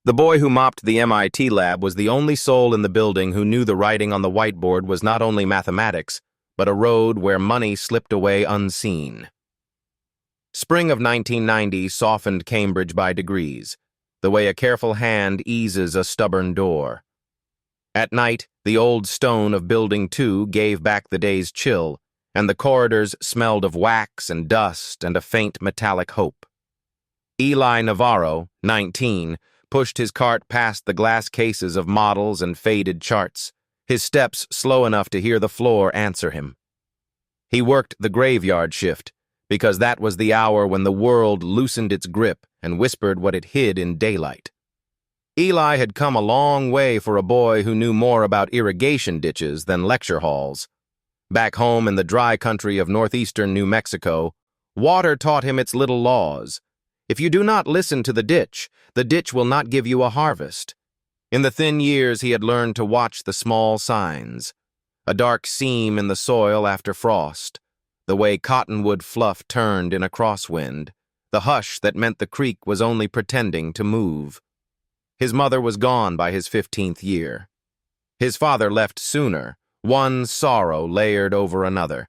The boy who mopped the MIT lab was the only soul in the building who knew the writing on the whiteboard was not only mathematics, but a road where money slipped away unseen. Spring of 1990 softened Cambridge by degrees, the way a careful hand eases a stubborn door. At night, the old stone of Building 2 gave back the day's chill, and the corridors smelled of wax and dust and a faint metallic hope. Eli Navarro, 19, pushed his cart past the glass cases of models and faded charts, his steps slow enough to hear the floor answer him. He worked the graveyard shift, because that was the hour when the world loosened its grip and whispered what it hid in daylight. Eli had come a long way for a boy who knew more about irrigation ditches than lecture halls. Back home in the dry country of northeastern New Mexico, water taught him its little laws. If you do not listen to the ditch will not give you a harvest. In the thin years, he had learned to watch the small signs. A dark seam in the soil after frost, the way cottonwood fluff turned in a crosswind, the hush that meant the creek was only pretending to move. His mother was gone by his 15th year. His father left sooner, one sorrow layered over another.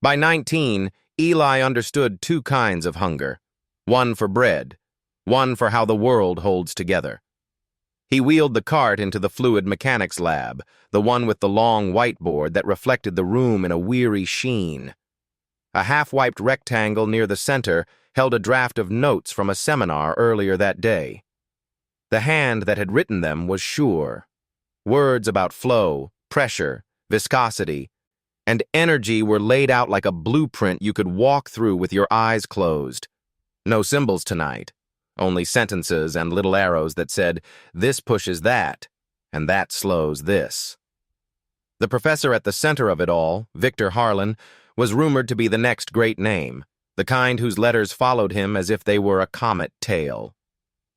By 19, Eli understood two kinds of hunger, one for bread, one for how the world holds together. He wheeled the cart into the fluid mechanics lab, the one with the long whiteboard that reflected the room in a weary sheen. A half-wiped rectangle near the center held a draft of notes from a seminar earlier that day. The hand that had written them was sure. Words about flow, pressure, viscosity, and energy were laid out like a blueprint you could walk through with your eyes closed. No symbols tonight, only sentences and little arrows that said, this pushes that, and that slows this. The professor at the center of it all, Victor Harlan, was rumored to be the next great name, the kind whose letters followed him as if they were a comet tail.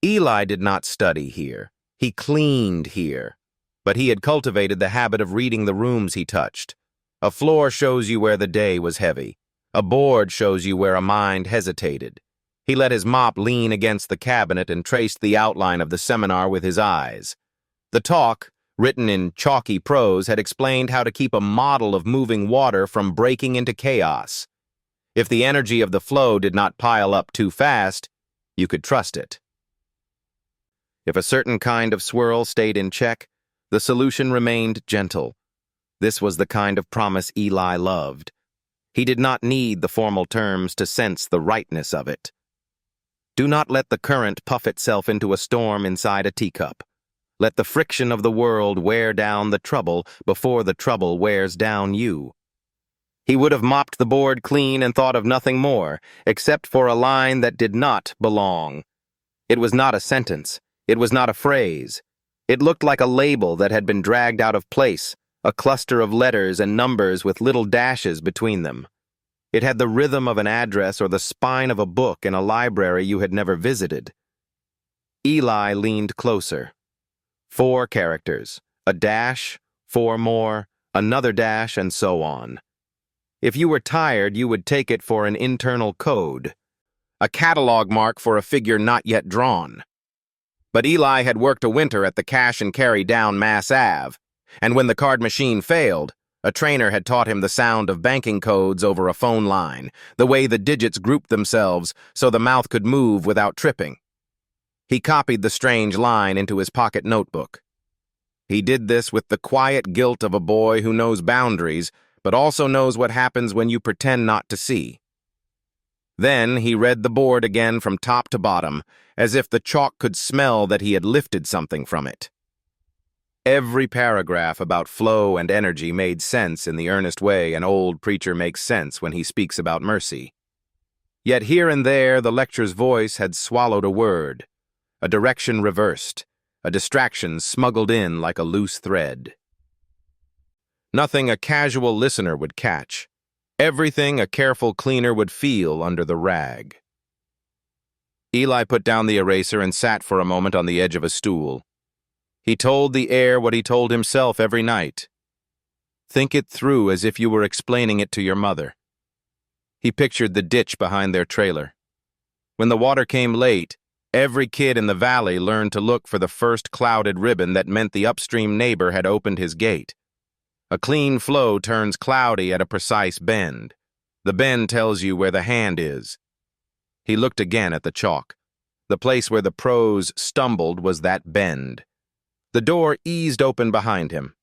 Eli did not study here. He cleaned here. But he had cultivated the habit of reading the rooms he touched. A floor shows you where the day was heavy. A board shows you where a mind hesitated. He let his mop lean against the cabinet and traced the outline of the seminar with his eyes. The talk, written in chalky prose, had explained how to keep a model of moving water from breaking into chaos. If the energy of the flow did not pile up too fast, you could trust it. If a certain kind of swirl stayed in check, the solution remained gentle. This was the kind of promise Eli loved. He did not need the formal terms to sense the rightness of it. Do not let the current puff itself into a storm inside a teacup. Let the friction of the world wear down the trouble before the trouble wears down you. He would have mopped the board clean and thought of nothing more, except for a line that did not belong. It was not a sentence. It was not a phrase. It looked like a label that had been dragged out of place, a cluster of letters and numbers with little dashes between them. It had the rhythm of an address or the spine of a book in a library you had never visited. Eli leaned closer. 4 characters, a dash, 4 more, another dash, and so on. If you were tired, you would take it for an internal code, a catalog mark for a figure not yet drawn. But Eli had worked a winter at the cash and carry down Mass Ave, and when the card machine failed, a trainer had taught him the sound of banking codes over a phone line, the way the digits grouped themselves so the mouth could move without tripping. He copied the strange line into his pocket notebook. He did this with the quiet guilt of a boy who knows boundaries, but also knows what happens when you pretend not to see. Then he read the board again from top to bottom, as if the chalk could smell that he had lifted something from it. Every paragraph about flow and energy made sense in the earnest way an old preacher makes sense when he speaks about mercy. Yet here and there the lecture's voice had swallowed a word, a direction reversed, a distraction smuggled in like a loose thread. Nothing a casual listener would catch. Everything a careful cleaner would feel under the rag. Eli put down the eraser and sat for a moment on the edge of a stool. He told the air what he told himself every night. Think it through as if you were explaining it to your mother. He pictured the ditch behind their trailer. When the water came late, Every kid in the valley learned to look for the first clouded ribbon that meant the upstream neighbor had opened his gate. A clean flow turns cloudy at a precise bend. The bend tells you where the hand is. He looked again at the chalk. The place where the pros stumbled was that bend. The door eased open behind him.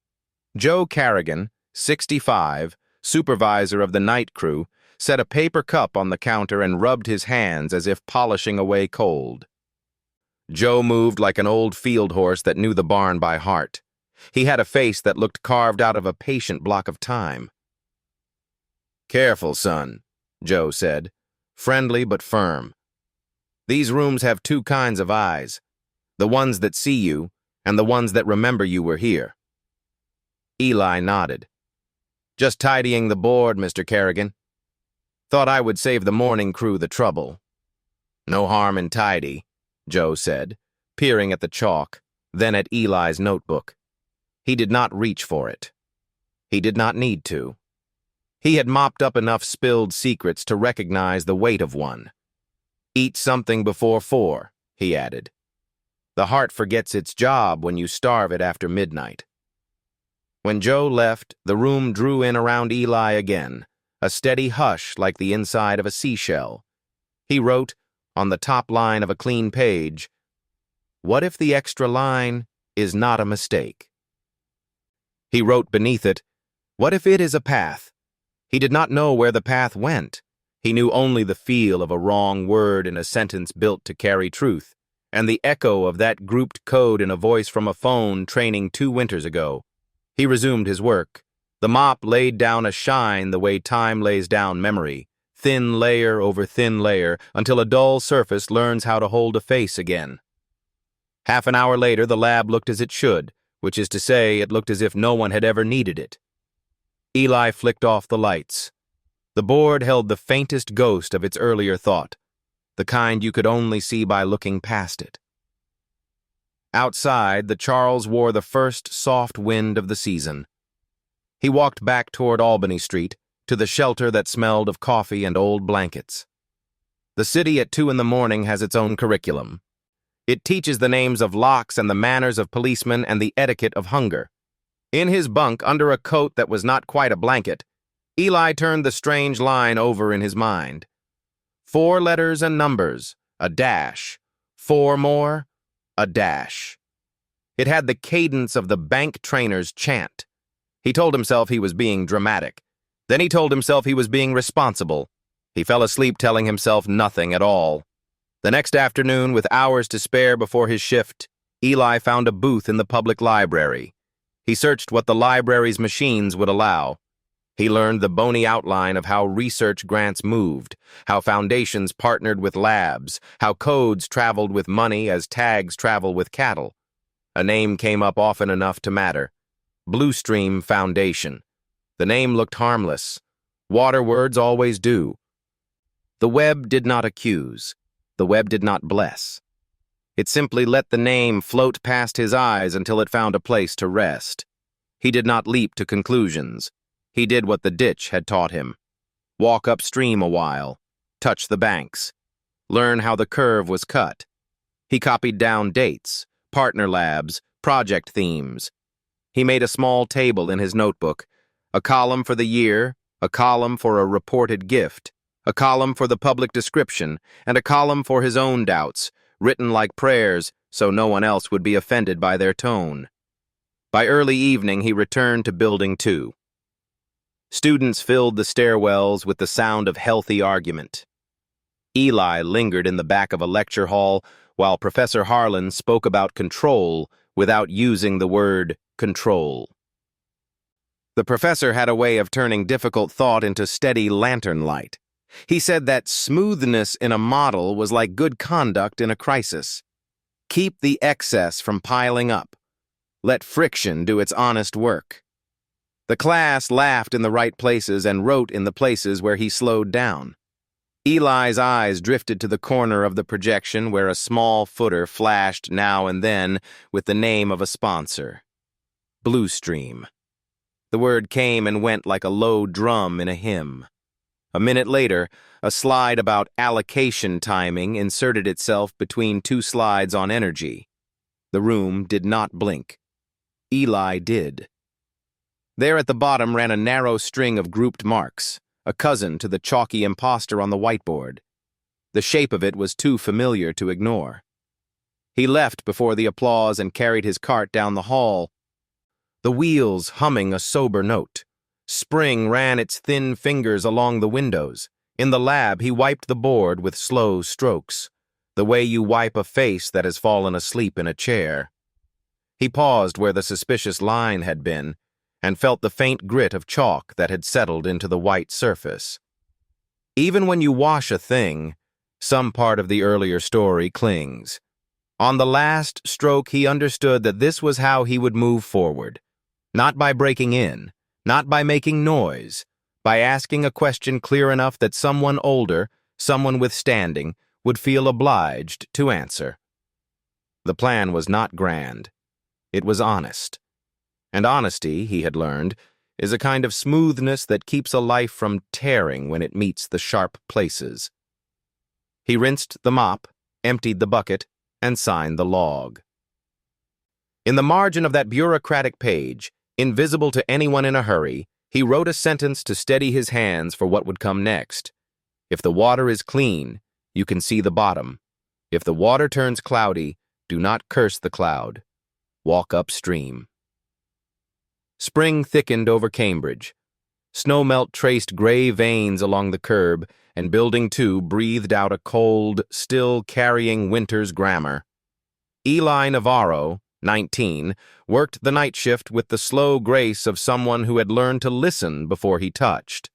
Joe Carrigan, 65, supervisor of the night crew, set a paper cup on the counter and rubbed his hands as if polishing away cold. Joe moved like an old field horse that knew the barn by heart. He had a face that looked carved out of a patient block of time. "Careful, son," Joe said, friendly but firm. "These rooms have two kinds of eyes, the ones that see you and the ones that remember you were here." Eli nodded. "Just tidying the board, Mr. Carrigan. Thought I would save the morning crew the trouble." "No harm in tidy," Joe said, peering at the chalk, then at Eli's notebook. He did not reach for it. He did not need to. He had mopped up enough spilled secrets to recognize the weight of one. "Eat something before 4, he added. "The heart forgets its job when you starve it after midnight." When Joe left, the room drew in around Eli again, a steady hush like the inside of a seashell. He wrote, on the top line of a clean page, "What if the extra line is not a mistake?" He wrote beneath it, "What if it is a path?" He did not know where the path went. He knew only the feel of a wrong word in a sentence built to carry truth, and the echo of that grouped code in a voice from a phone training 2 winters ago. He resumed his work. The mop laid down a shine the way time lays down memory, thin layer over thin layer, until a dull surface learns how to hold a face again. Half an hour later, the lab looked as it should, which is to say, it looked as if no one had ever needed it. Eli flicked off the lights. The board held the faintest ghost of its earlier thought, the kind you could only see by looking past it. Outside, the Charles wore the first soft wind of the season. He walked back toward Albany Street, to the shelter that smelled of coffee and old blankets. The city at 2 in the morning has its own curriculum. It teaches the names of locks and the manners of policemen and the etiquette of hunger. In his bunk, under a coat that was not quite a blanket, Eli turned the strange line over in his mind. 4 letters and numbers, a dash. 4 more, a dash. It had the cadence of the bank trainer's chant. He told himself he was being dramatic. Then he told himself he was being responsible. He fell asleep telling himself nothing at all. The next afternoon, with hours to spare before his shift, Eli found a booth in the public library. He searched what the library's machines would allow. He learned the bony outline of how research grants moved, how foundations partnered with labs, how codes traveled with money as tags travel with cattle. A name came up often enough to matter. Bluestream Foundation. The name looked harmless. Water words always do. The web did not accuse. The web did not bless. It simply let the name float past his eyes until it found a place to rest. He did not leap to conclusions. He did what the ditch had taught him. Walk upstream a while, touch the banks, learn how the curve was cut. He copied down dates, partner labs, project themes. He made a small table in his notebook, a column for the year, a column for a reported gift, a column for the public description, and a column for his own doubts, written like prayers so no one else would be offended by their tone. By early evening, he returned to Building 2. Students filled the stairwells with the sound of healthy argument. Eli lingered in the back of a lecture hall while Professor Harlan spoke about control without using the word control. The professor had a way of turning difficult thought into steady lantern light. He said that smoothness in a model was like good conduct in a crisis. Keep the excess from piling up. Let friction do its honest work. The class laughed in the right places and wrote in the places where he slowed down. Eli's eyes drifted to the corner of the projection where a small footer flashed now and then with the name of a sponsor. Bluestream. The word came and went like a low drum in a hymn. A minute later, a slide about allocation timing inserted itself between two slides on energy. The room did not blink. Eli did. There at the bottom ran a narrow string of grouped marks, a cousin to the chalky imposter on the whiteboard. The shape of it was too familiar to ignore. He left before the applause and carried his cart down the hall, the wheels humming a sober note. Spring ran its thin fingers along the windows. In the lab, he wiped the board with slow strokes, the way you wipe a face that has fallen asleep in a chair. He paused where the suspicious line had been and felt the faint grit of chalk that had settled into the white surface. Even when you wash a thing, some part of the earlier story clings. On the last stroke, he understood that this was how he would move forward. Not by breaking in, not by making noise, by asking a question clear enough that someone older, someone with standing, would feel obliged to answer. The plan was not grand. It was honest. And honesty, he had learned, is a kind of smoothness that keeps a life from tearing when it meets the sharp places. He rinsed the mop, emptied the bucket, and signed the log. In the margin of that bureaucratic page, invisible to anyone in a hurry, he wrote a sentence to steady his hands for what would come next. If the water is clean, you can see the bottom. If the water turns cloudy, do not curse the cloud. Walk upstream. Spring thickened over Cambridge. Snowmelt traced gray veins along the curb, and Building 2 breathed out a cold, still carrying winter's grammar. Eli Navarro, 19, worked the night shift with the slow grace of someone who had learned to listen before he touched.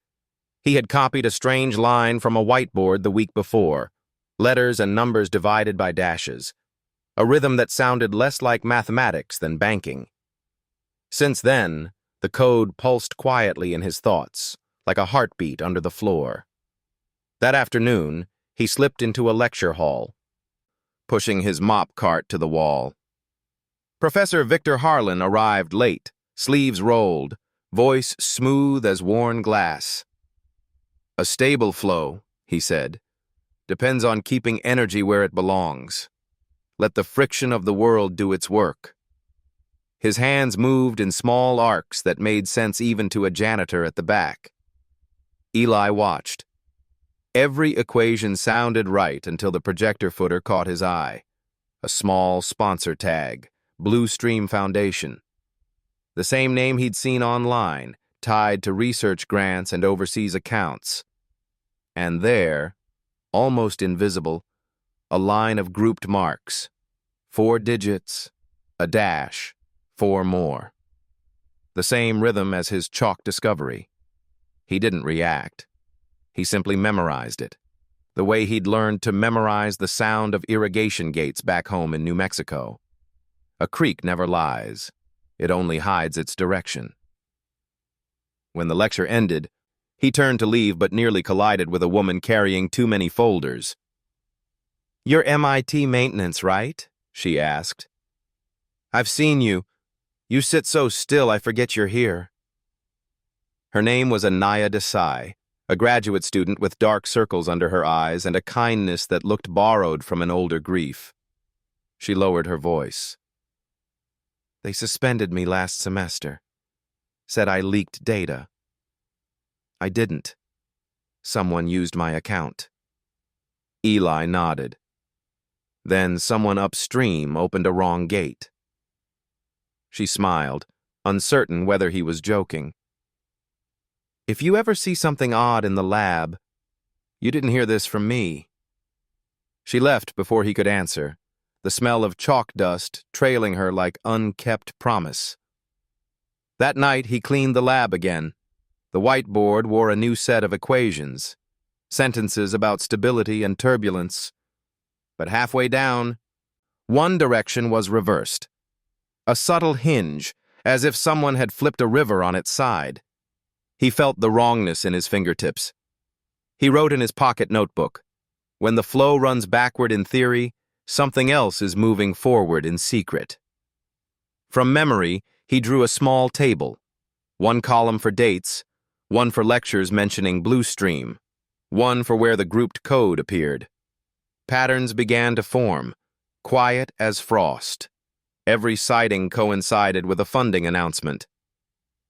He had copied a strange line from a whiteboard the week before, letters and numbers divided by dashes, a rhythm that sounded less like mathematics than banking. Since then, the code pulsed quietly in his thoughts, like a heartbeat under the floor. That afternoon, he slipped into a lecture hall, pushing his mop cart to the wall. Professor Victor Harlan arrived late, sleeves rolled, voice smooth as worn glass. "A stable flow," he said, "depends on keeping energy where it belongs. Let the friction of the world do its work." His hands moved in small arcs that made sense even to a janitor at the back. Eli watched. Every equation sounded right until the projector footer caught his eye. A small sponsor tag. Blue Stream Foundation. The same name he'd seen online, tied to research grants and overseas accounts. And there, almost invisible, a line of grouped marks. 4 digits, a dash, 4 more. The same rhythm as his chalk discovery. He didn't react. He simply memorized it, the way he'd learned to memorize the sound of irrigation gates back home in New Mexico. A creek never lies. It only hides its direction. When the lecture ended, he turned to leave but nearly collided with a woman carrying too many folders. "You're MIT maintenance, right?" she asked. "I've seen you. You sit so still I forget you're here." Her name was Anaya Desai, a graduate student with dark circles under her eyes and a kindness that looked borrowed from an older grief. She lowered her voice. "They suspended me last semester. Said I leaked data. I didn't. Someone used my account." Eli nodded. Then someone upstream opened a wrong gate. She smiled, uncertain whether he was joking. "If you ever see something odd in the lab, you didn't hear this from me." She left before he could answer, the smell of chalk dust trailing her like unkept promise. That night he cleaned the lab again. The whiteboard wore a new set of equations, sentences about stability and turbulence. But halfway down, one direction was reversed. A subtle hinge, as if someone had flipped a river on its side. He felt the wrongness in his fingertips. He wrote in his pocket notebook, "When the flow runs backward in theory, something else is moving forward in secret." From memory, he drew a small table, one column for dates, one for lectures mentioning Blue Stream, one for where the grouped code appeared. Patterns began to form, quiet as frost. Every sighting coincided with a funding announcement.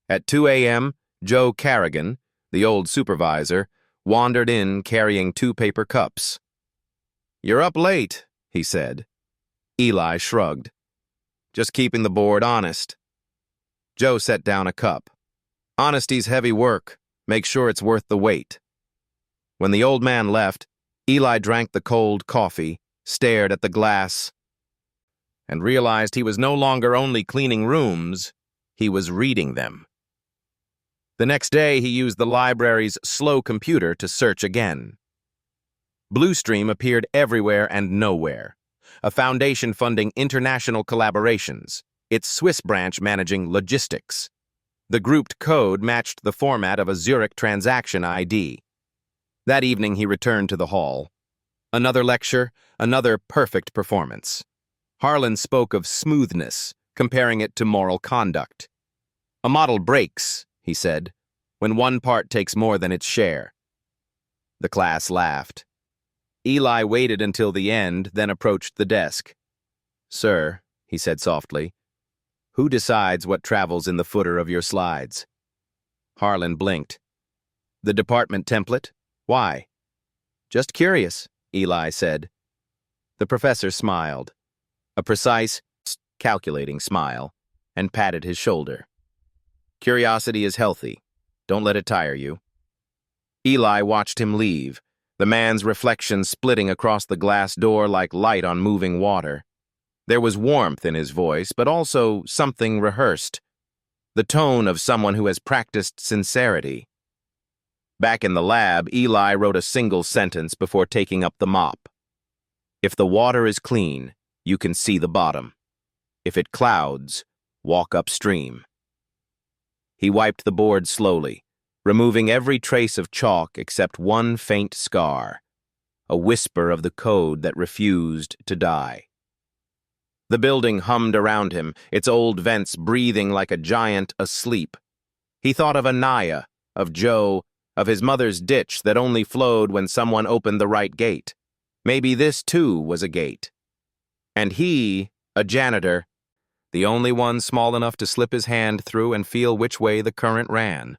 At 2 a.m., Joe Carrigan, the old supervisor, wandered in carrying 2 paper cups. "You're up late," he said. Eli shrugged. "Just keeping the board honest." Joe set down a cup. "Honesty's heavy work. Make sure it's worth the wait." When the old man left, Eli drank the cold coffee, stared at the glass, and realized he was no longer only cleaning rooms, he was reading them. The next day, he used the library's slow computer to search again. Bluestream appeared everywhere and nowhere, a foundation funding international collaborations, its Swiss branch managing logistics. The grouped code matched the format of a Zurich transaction ID. That evening, he returned to the hall. Another lecture, another perfect performance. Harlan spoke of smoothness, comparing it to moral conduct. "A model breaks," he said, "when one part takes more than its share." The class laughed. Eli waited until the end, then approached the desk. "Sir," he said softly, "who decides what travels in the footer of your slides?" Harlan blinked. "The department template? Why?" "Just curious," Eli said. The professor smiled, a precise, calculating smile, and patted his shoulder. "Curiosity is healthy. Don't let it tire you." Eli watched him leave, the man's reflection splitting across the glass door like light on moving water. There was warmth in his voice, but also something rehearsed, the tone of someone who has practiced sincerity. Back in the lab, Eli wrote a single sentence before taking up the mop. "If the water is clean, you can see the bottom. If it clouds, walk upstream." He wiped the board slowly, removing every trace of chalk except one faint scar, a whisper of the code that refused to die. The building hummed around him, its old vents breathing like a giant asleep. He thought of Anaya, of Joe, of his mother's ditch that only flowed when someone opened the right gate. Maybe this, too, was a gate. And he, a janitor, the only one small enough to slip his hand through and feel which way the current ran.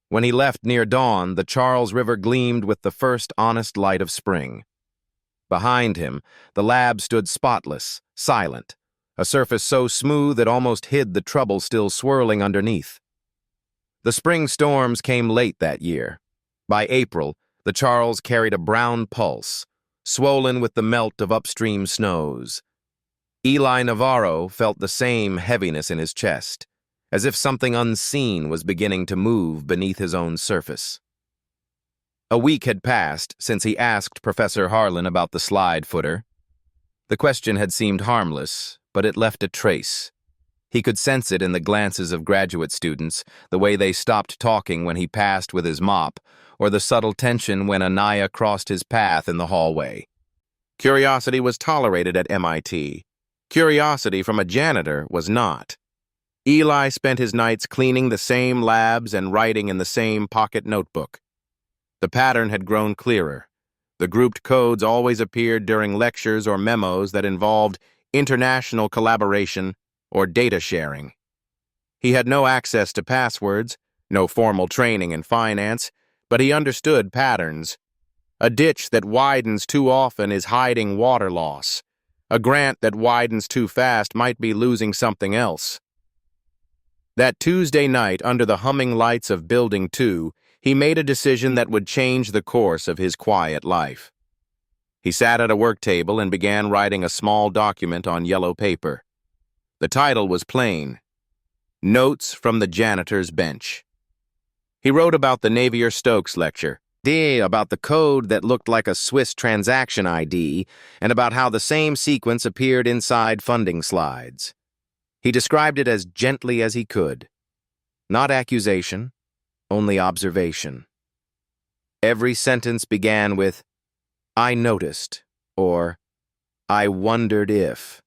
When he left near dawn, the Charles River gleamed with the first honest light of spring. Behind him, the lab stood spotless, silent, a surface so smooth it almost hid the trouble still swirling underneath. The spring storms came late that year. By April, the Charles carried a brown pulse, swollen with the melt of upstream snows. Eli Navarro felt the same heaviness in his chest, as if something unseen was beginning to move beneath his own surface. A week had passed since he asked Professor Harlan about the slide footer. The question had seemed harmless, but it left a trace. He could sense it in the glances of graduate students, the way they stopped talking when he passed with his mop, or the subtle tension when Anaya crossed his path in the hallway. Curiosity was tolerated at MIT. Curiosity from a janitor was not. Eli spent his nights cleaning the same labs and writing in the same pocket notebook. The pattern had grown clearer. The grouped codes always appeared during lectures or memos that involved international collaboration or data sharing. He had no access to passwords, no formal training in finance, but he understood patterns. A ditch that widens too often is hiding water loss. A grant that widens too fast might be losing something else. That Tuesday night, under the humming lights of Building 2, he made a decision that would change the course of his quiet life. He sat at a work table and began writing a small document on yellow paper. The title was plain: Notes from the Janitor's Bench. He wrote about the Navier-Stokes lecture, about the code that looked like a Swiss transaction ID, and about how the same sequence appeared inside funding slides. He described it as gently as he could. Not accusation, only observation. Every sentence began with, "I noticed," or "I wondered if."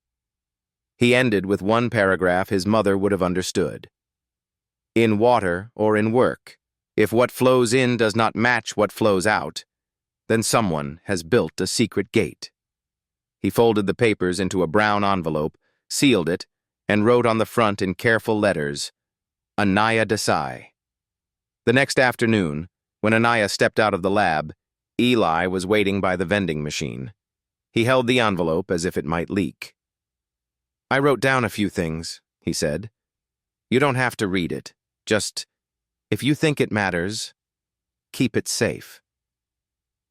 He ended with one paragraph his mother would have understood. In water or in work, If what flows in does not match what flows out, then someone has built a secret gate. He folded the papers into a brown envelope, sealed it, and wrote on the front in careful letters, Anaya Desai. The next afternoon, when Anaya stepped out of the lab, Eli was waiting by the vending machine. He held the envelope as if it might leak. "I wrote down a few things," he said. "You don't have to read it. Just, if you think it matters, keep it safe."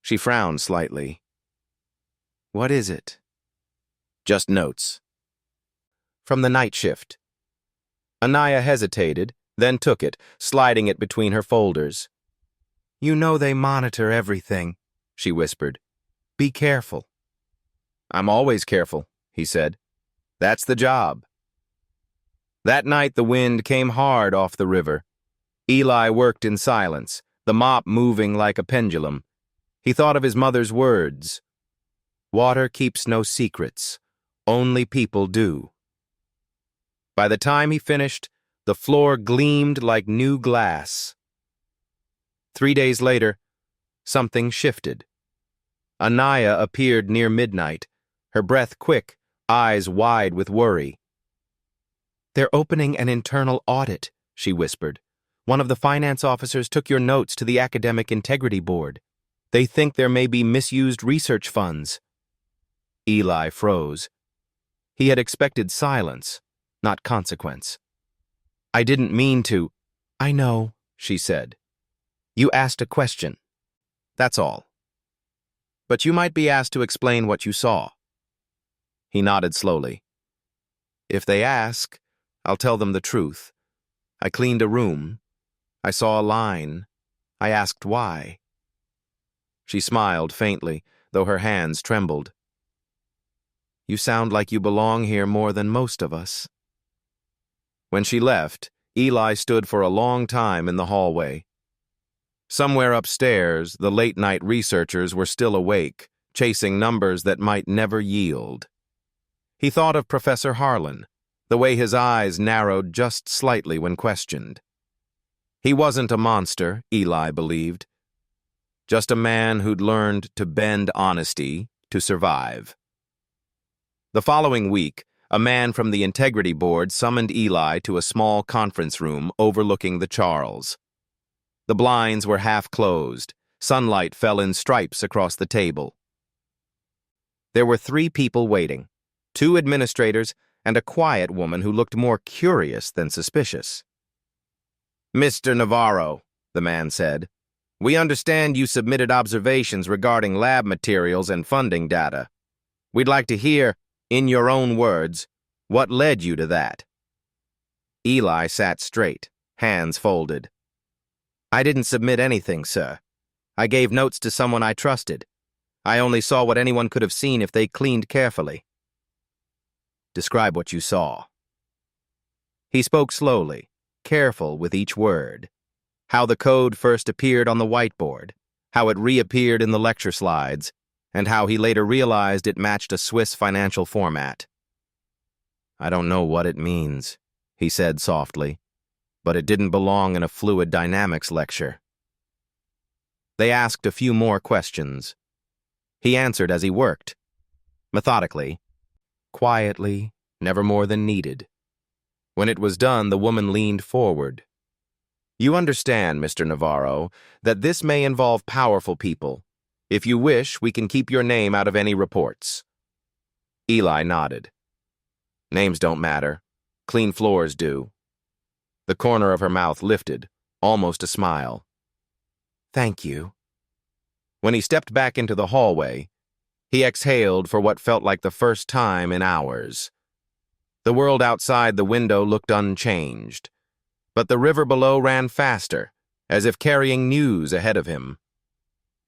She frowned slightly. "What is it?" "Just notes." "From the night shift." Anaya hesitated, then took it, sliding it between her folders. "You know they monitor everything," she whispered. "Be careful." "I'm always careful," he said. "That's the job." That night the wind came hard off the river. Eli worked in silence, the mop moving like a pendulum. He thought of his mother's words. "Water keeps no secrets. Only people do." By the time he finished, the floor gleamed like new glass. 3 days later, something shifted. Anaya appeared near midnight, her breath quick, eyes wide with worry. "They're opening an internal audit," she whispered. "One of the finance officers took your notes to the Academic Integrity Board. They think there may be misused research funds." Eli froze. He had expected silence, not consequence. "I didn't mean to." "I know," she said. "You asked a question. That's all. But you might be asked to explain what you saw." He nodded slowly. "If they ask, I'll tell them the truth. I cleaned a room. I saw a line. I asked why." She smiled faintly, though her hands trembled. "You sound like you belong here more than most of us." When she left, Eli stood for a long time in the hallway. Somewhere upstairs, the late-night researchers were still awake, chasing numbers that might never yield. He thought of Professor Harlan, the way his eyes narrowed just slightly when questioned. He wasn't a monster, Eli believed. Just a man who'd learned to bend honesty to survive. The following week, a man from the Integrity Board summoned Eli to a small conference room overlooking the Charles. The blinds were half closed. Sunlight fell in stripes across the table. There were 3 people waiting, 2 administrators and a quiet woman who looked more curious than suspicious. "Mr. Navarro," the man said, "we understand you submitted observations regarding lab materials and funding data. We'd like to hear, in your own words, what led you to that." Eli sat straight, hands folded. "I didn't submit anything, sir. I gave notes to someone I trusted. I only saw what anyone could have seen if they cleaned carefully." "Describe what you saw." He spoke slowly, careful with each word. How the code first appeared on the whiteboard, how it reappeared in the lecture slides, and how he later realized it matched a Swiss financial format. "I don't know what it means," he said softly, "but it didn't belong in a fluid dynamics lecture." They asked a few more questions. He answered as he worked, methodically, quietly, never more than needed. When it was done, the woman leaned forward. "You understand, Mr. Navarro, that this may involve powerful people. If you wish, we can keep your name out of any reports." Eli nodded. "Names don't matter. Clean floors do." The corner of her mouth lifted, almost a smile. "Thank you." When he stepped back into the hallway, he exhaled for what felt like the first time in hours. The world outside the window looked unchanged, but the river below ran faster, as if carrying news ahead of him.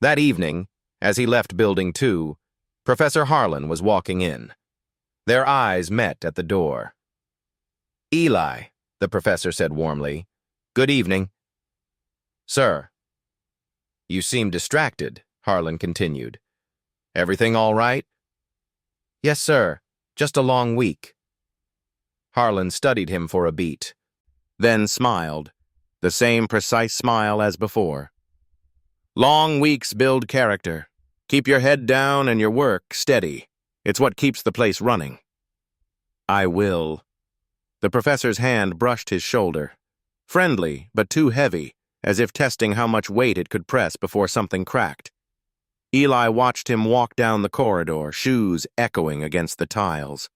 That evening, as he left Building 2, Professor Harlan was walking in. Their eyes met at the door. "Eli," the professor said warmly, "good evening." "Sir." "You seem distracted," Harlan continued. "Everything all right?" "Yes, sir. Just a long week." Harlan studied him for a beat, then smiled. The same precise smile as before. Long weeks build character. Keep your head down and your work steady. It's what keeps the place running. I will. The professor's hand brushed his shoulder. Friendly, but too heavy, as if testing how much weight it could press before something cracked. Eli watched him walk down the corridor, shoes echoing against the tiles.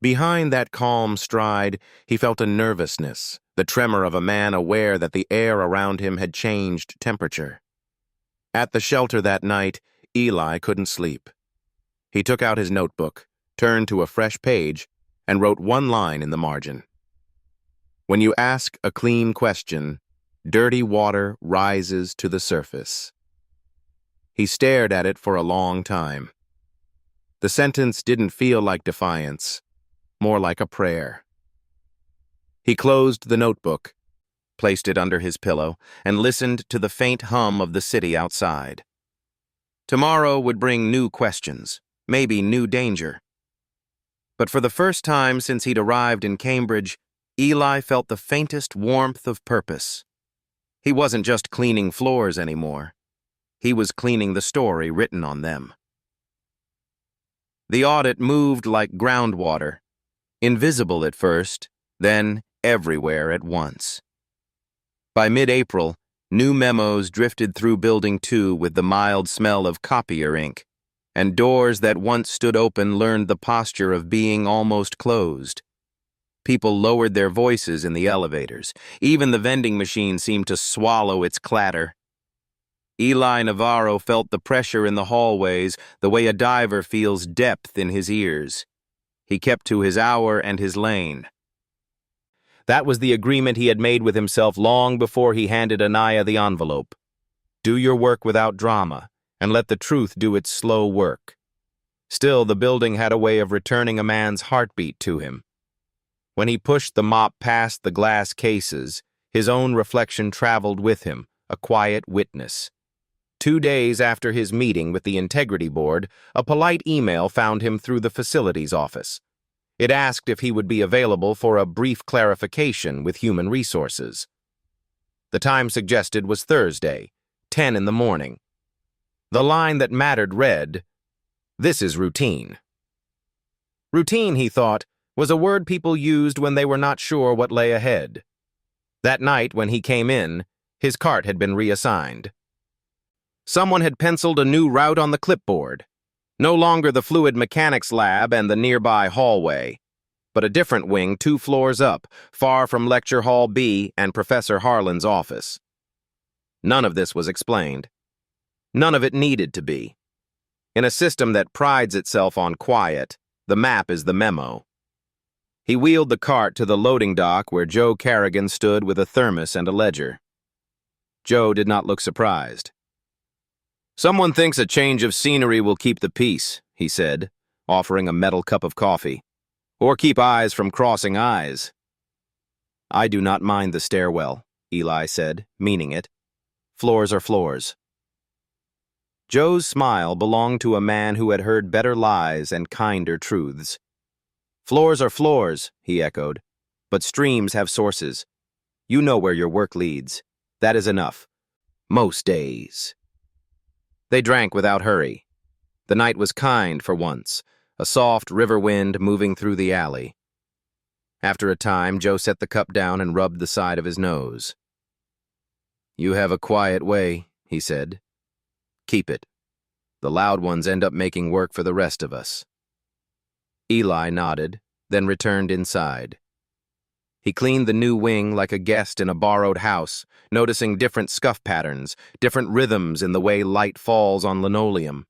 Behind that calm stride, he felt a nervousness, the tremor of a man aware that the air around him had changed temperature. At the shelter that night, Eli couldn't sleep. He took out his notebook, turned to a fresh page, and wrote one line in the margin. When you ask a clean question, dirty water rises to the surface. He stared at it for a long time. The sentence didn't feel like defiance, more like a prayer. He closed the notebook, placed it under his pillow, and listened to the faint hum of the city outside. Tomorrow would bring new questions, maybe new danger. But for the first time since he'd arrived in Cambridge, Eli felt the faintest warmth of purpose. He wasn't just cleaning floors anymore. He was cleaning the story written on them. The audit moved like groundwater, invisible at first, then everywhere at once. By mid-April, new memos drifted through Building 2 with the mild smell of copier ink, and doors that once stood open learned the posture of being almost closed. People lowered their voices in the elevators. Even the vending machine seemed to swallow its clatter. Eli Navarro felt the pressure in the hallways the way a diver feels depth in his ears. He kept to his hour and his lane. That was the agreement he had made with himself long before he handed Anaya the envelope. Do your work without drama, and let the truth do its slow work. Still, the building had a way of returning a man's heartbeat to him. When he pushed the mop past the glass cases, his own reflection traveled with him, a quiet witness. 2 days after his meeting with the Integrity Board, a polite email found him through the facilities office. It asked if he would be available for a brief clarification with Human Resources. The time suggested was Thursday, 10 in the morning. The line that mattered read, "This is routine." Routine, he thought, was a word people used when they were not sure what lay ahead. That night, when he came in, his cart had been reassigned. Someone had penciled a new route on the clipboard. No longer the fluid mechanics lab and the nearby hallway, but a different wing 2 floors up, far from Lecture Hall B and Professor Harlan's office. None of this was explained. None of it needed to be. In a system that prides itself on quiet, the map is the memo. He wheeled the cart to the loading dock where Joe Carrigan stood with a thermos and a ledger. Joe did not look surprised. "Someone thinks a change of scenery will keep the peace," he said, offering a metal cup of coffee. "Or keep eyes from crossing eyes." "I do not mind the stairwell," Eli said, meaning it. "Floors are floors." Joe's smile belonged to a man who had heard better lies and kinder truths. "Floors are floors," he echoed, "but streams have sources. You know where your work leads. That is enough. Most days." They drank without hurry. The night was kind for once, a soft river wind moving through the alley. After a time, Joe set the cup down and rubbed the side of his nose. "You have a quiet way," he said. "Keep it. The loud ones end up making work for the rest of us." Eli nodded, then returned inside. He cleaned the new wing like a guest in a borrowed house, noticing different scuff patterns, different rhythms in the way light falls on linoleum.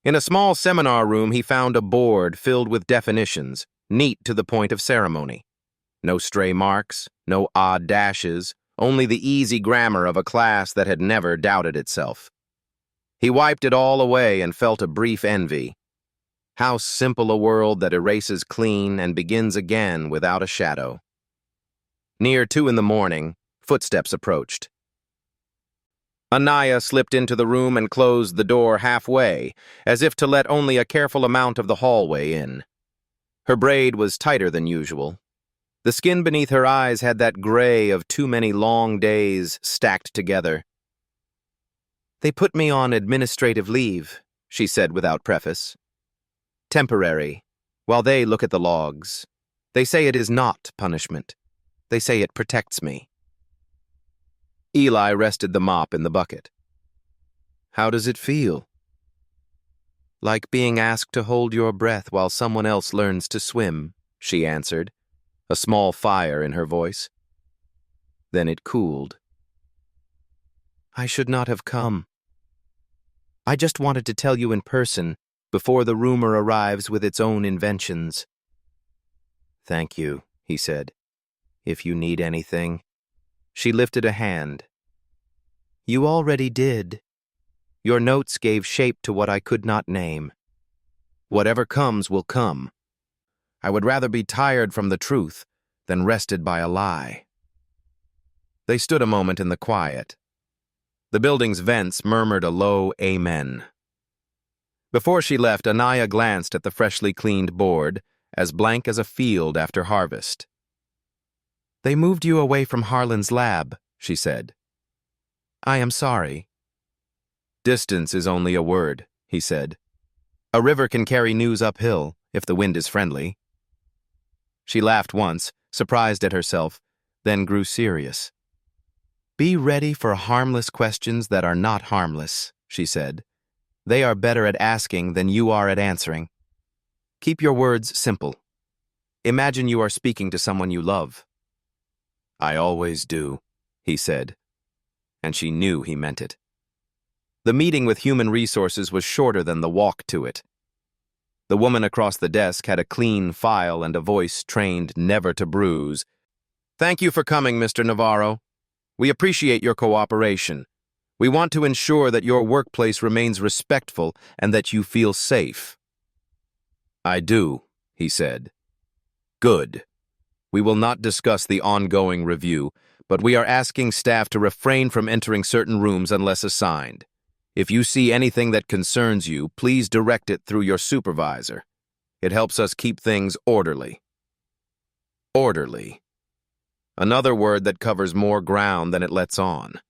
In a small seminar room, he found a board filled with definitions, neat to the point of ceremony. No stray marks, no odd dashes, only the easy grammar of a class that had never doubted itself. He wiped it all away and felt a brief envy. How simple a world that erases clean and begins again without a shadow. Near 2 in the morning, footsteps approached. Anaya slipped into the room and closed the door halfway, as if to let only a careful amount of the hallway in. Her braid was tighter than usual. The skin beneath her eyes had that gray of too many long days stacked together. "They put me on administrative leave," she said without preface. "Temporary, while they look at the logs. They say it is not punishment. They say it protects me." Eli rested the mop in the bucket. "How does it feel?" "Like being asked to hold your breath while someone else learns to swim," she answered, a small fire in her voice. Then it cooled. "I should not have come. I just wanted to tell you in person before the rumor arrives with its own inventions." "Thank you," he said. "If you need anything." She lifted a hand. "You already did. Your notes gave shape to what I could not name. Whatever comes will come. I would rather be tired from the truth than rested by a lie." They stood a moment in the quiet. The building's vents murmured a low amen. Before she left, Anaya glanced at the freshly cleaned board, as blank as a field after harvest. "They moved you away from Harlan's lab," she said. "I am sorry." "Distance is only a word," he said. "A river can carry news uphill if the wind is friendly." She laughed once, surprised at herself, then grew serious. "Be ready for harmless questions that are not harmless," she said. "They are better at asking than you are at answering. Keep your words simple. Imagine you are speaking to someone you love." "I always do," he said, and she knew he meant it. The meeting with Human Resources was shorter than the walk to it. The woman across the desk had a clean file and a voice trained never to bruise. "Thank you for coming, Mr. Navarro. We appreciate your cooperation. We want to ensure that your workplace remains respectful and that you feel safe." "I do," he said. "Good. We will not discuss the ongoing review, but we are asking staff to refrain from entering certain rooms unless assigned. If you see anything that concerns you, please direct it through your supervisor. It helps us keep things orderly." Orderly. Another word that covers more ground than it lets on.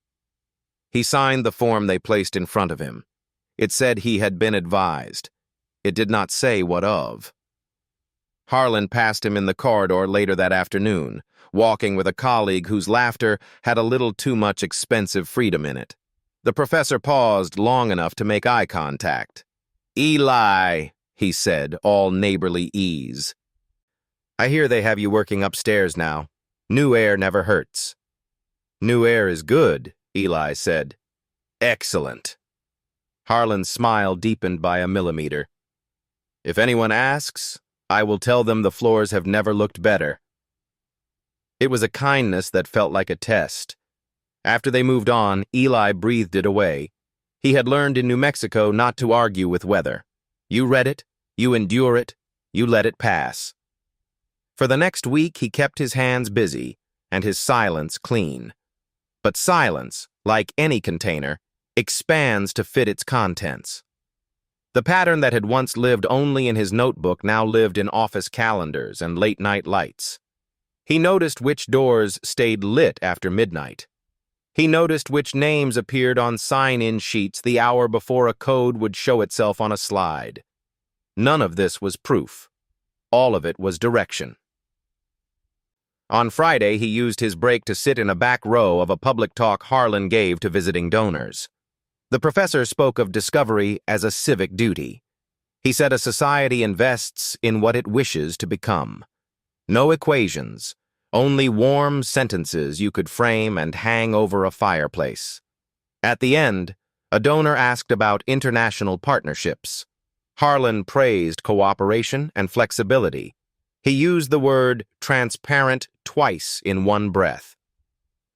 He signed the form they placed in front of him. It said he had been advised. It did not say what of. Harlan passed him in the corridor later that afternoon, walking with a colleague whose laughter had a little too much expensive freedom in it. The professor paused long enough to make eye contact. "Eli," he said, all neighborly ease. "I hear they have you working upstairs now. New air never hurts." "New air is good," Eli said. "Excellent." Harlan's smile deepened by a millimeter. "If anyone asks, I will tell them the floors have never looked better." It was a kindness that felt like a test. After they moved on, Eli breathed it away. He had learned in New Mexico not to argue with weather. You read it, you endure it, you let it pass. For the next week, he kept his hands busy and his silence clean. But silence, like any container, expands to fit its contents. The pattern that had once lived only in his notebook now lived in office calendars and late-night lights. He noticed which doors stayed lit after midnight. He noticed which names appeared on sign-in sheets the hour before a code would show itself on a slide. None of this was proof. All of it was direction. On Friday, he used his break to sit in a back row of a public talk Harlan gave to visiting donors. The professor spoke of discovery as a civic duty. He said a society invests in what it wishes to become. No equations, only warm sentences you could frame and hang over a fireplace. At the end, a donor asked about international partnerships. Harlan praised cooperation and flexibility. He used the word transparent twice in one breath.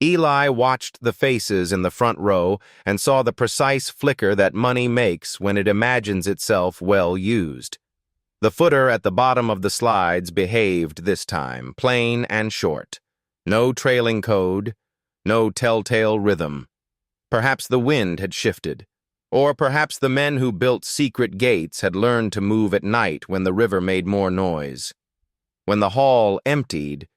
Eli watched the faces in the front row and saw the precise flicker that money makes when it imagines itself well used. The footer at the bottom of the slides behaved this time, plain and short. No trailing code, no telltale rhythm. Perhaps the wind had shifted, or perhaps the men who built secret gates had learned to move at night when the river made more noise. When the hall emptied,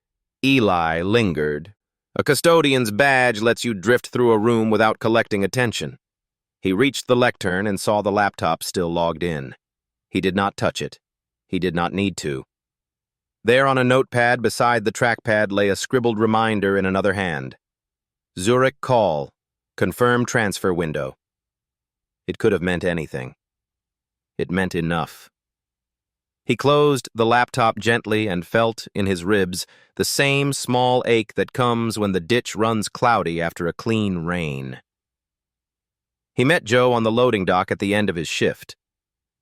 Eli lingered. A custodian's badge lets you drift through a room without collecting attention. He reached the lectern and saw the laptop still logged in. He did not touch it. He did not need to. There on a notepad beside the trackpad lay a scribbled reminder in another hand. Zurich call. Confirm transfer window. It could have meant anything. It meant enough. He closed the laptop gently and felt, in his ribs, the same small ache that comes when the ditch runs cloudy after a clean rain. He met Joe on the loading dock at the end of his shift.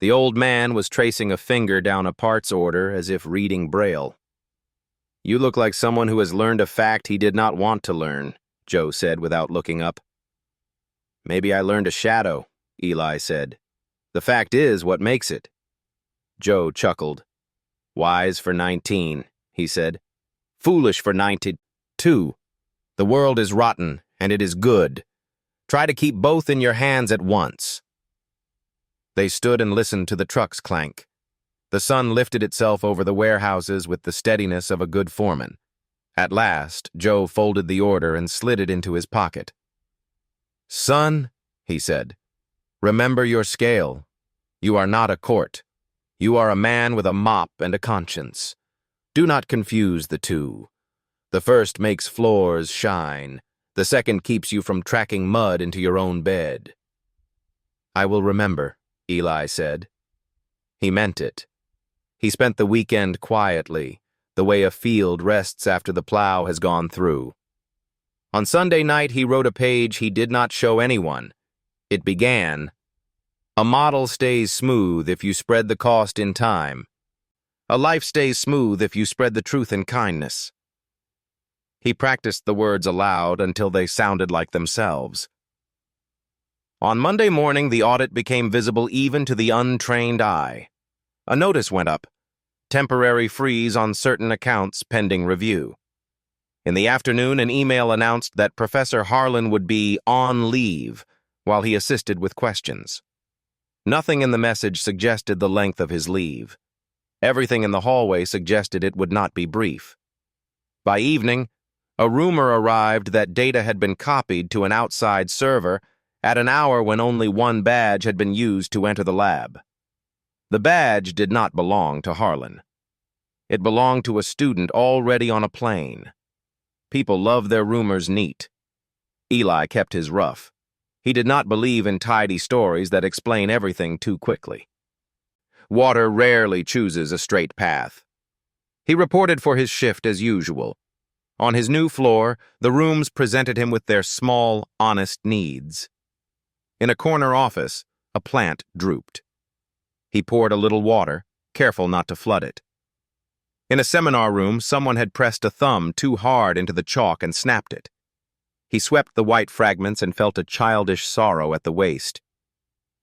The old man was tracing a finger down a parts order as if reading Braille. "You look like someone who has learned a fact he did not want to learn," Joe said without looking up. "Maybe I learned a shadow," Eli said. "The fact is what makes it." Joe chuckled. "Wise for 19, he said. "Foolish for 92. The world is rotten, and it is good. Try to keep both in your hands at once." They stood and listened to the trucks clank. The sun lifted itself over the warehouses with the steadiness of a good foreman. At last, Joe folded the order and slid it into his pocket. "Son," he said, "remember your scale. You are not a court. You are a man with a mop and a conscience. Do not confuse the two. The first makes floors shine. The second keeps you from tracking mud into your own bed." "I will remember," Eli said. He meant it. He spent the weekend quietly, the way a field rests after the plow has gone through. On Sunday night, he wrote a page he did not show anyone. It began, "A model stays smooth if you spread the cost in time. A life stays smooth if you spread the truth in kindness." He practiced the words aloud until they sounded like themselves. On Monday morning, the audit became visible even to the untrained eye. A notice went up. Temporary freeze on certain accounts pending review. In the afternoon, an email announced that Professor Harlan would be on leave while he assisted with questions. Nothing in the message suggested the length of his leave. Everything in the hallway suggested it would not be brief. By evening, a rumor arrived that data had been copied to an outside server at an hour when only one badge had been used to enter the lab. The badge did not belong to Harlan. It belonged to a student already on a plane. People love their rumors neat. Eli kept his rough. He did not believe in tidy stories that explain everything too quickly. Water rarely chooses a straight path. He reported for his shift as usual. On his new floor, the rooms presented him with their small, honest needs. In a corner office, a plant drooped. He poured a little water, careful not to flood it. In a seminar room, someone had pressed a thumb too hard into the chalk and snapped it. He swept the white fragments and felt a childish sorrow at the waist.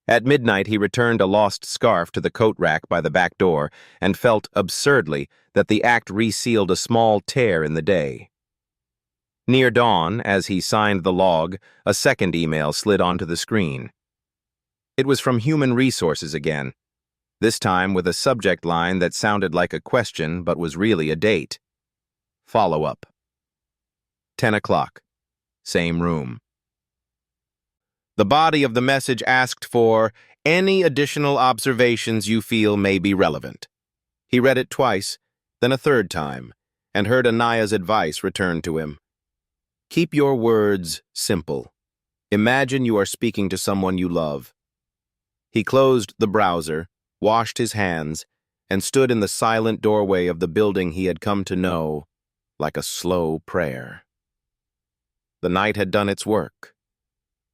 At midnight, he returned a lost scarf to the coat rack by the back door and felt absurdly that the act resealed a small tear in the day. Near dawn, as he signed the log, a second email slid onto the screen. It was from Human Resources again, this time with a subject line that sounded like a question but was really a date. Follow up. 10 o'clock. Same room. The body of the message asked for any additional observations you feel may be relevant. He read it twice, then a third time, and heard Anaya's advice returned to him. Keep your words simple. Imagine you are speaking to someone you love. He closed the browser, washed his hands, and stood in the silent doorway of the building he had come to know like a slow prayer. The night had done its work.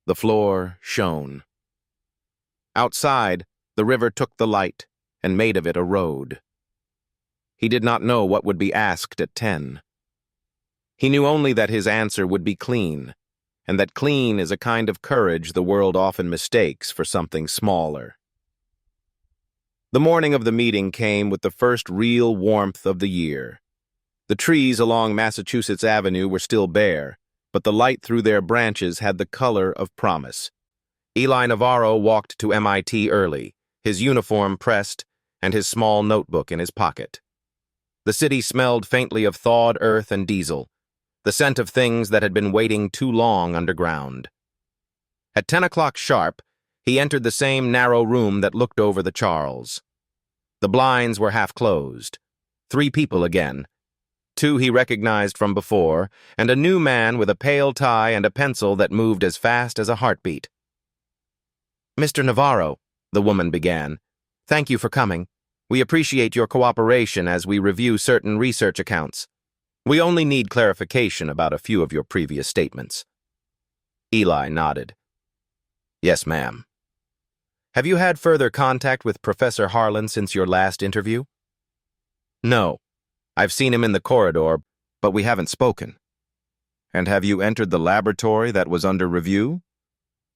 The floor shone. Outside, the river took the light and made of it a road. He did not know what would be asked at 10. He knew only that his answer would be clean, and that clean is a kind of courage the world often mistakes for something smaller. The morning of the meeting came with the first real warmth of the year. The trees along Massachusetts Avenue were still bare, but the light through their branches had the color of promise. Eli Navarro walked to MIT early, his uniform pressed and his small notebook in his pocket. The city smelled faintly of thawed earth and diesel, the scent of things that had been waiting too long underground. At 10 o'clock sharp, he entered the same narrow room that looked over the Charles. The blinds were half closed. 3 people again. 2 he recognized from before, and a new man with a pale tie and a pencil that moved as fast as a heartbeat. "Mr. Navarro," the woman began, "thank you for coming. We appreciate your cooperation as we review certain research accounts. We only need clarification about a few of your previous statements." Eli nodded. "Yes, ma'am." "Have you had further contact with Professor Harlan since your last interview?" "No. I've seen him in the corridor, but we haven't spoken." "And have you entered the laboratory that was under review?"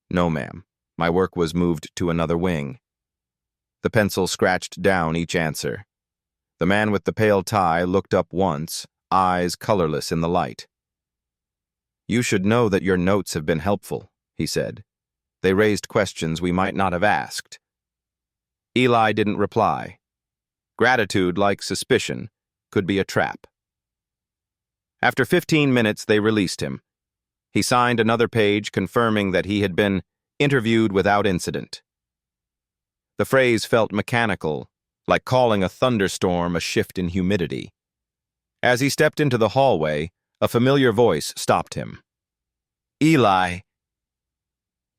"No, ma'am. My work was moved to another wing." The pencil scratched down each answer. The man with the pale tie looked up once, eyes colorless in the light. "You should know that your notes have been helpful," he said. "They raised questions we might not have asked." Eli didn't reply. Gratitude, like suspicion, could be a trap. After 15 minutes, they released him. He signed another page confirming that he had been interviewed without incident. The phrase felt mechanical, like calling a thunderstorm a shift in humidity. As he stepped into the hallway, a familiar voice stopped him. "Eli."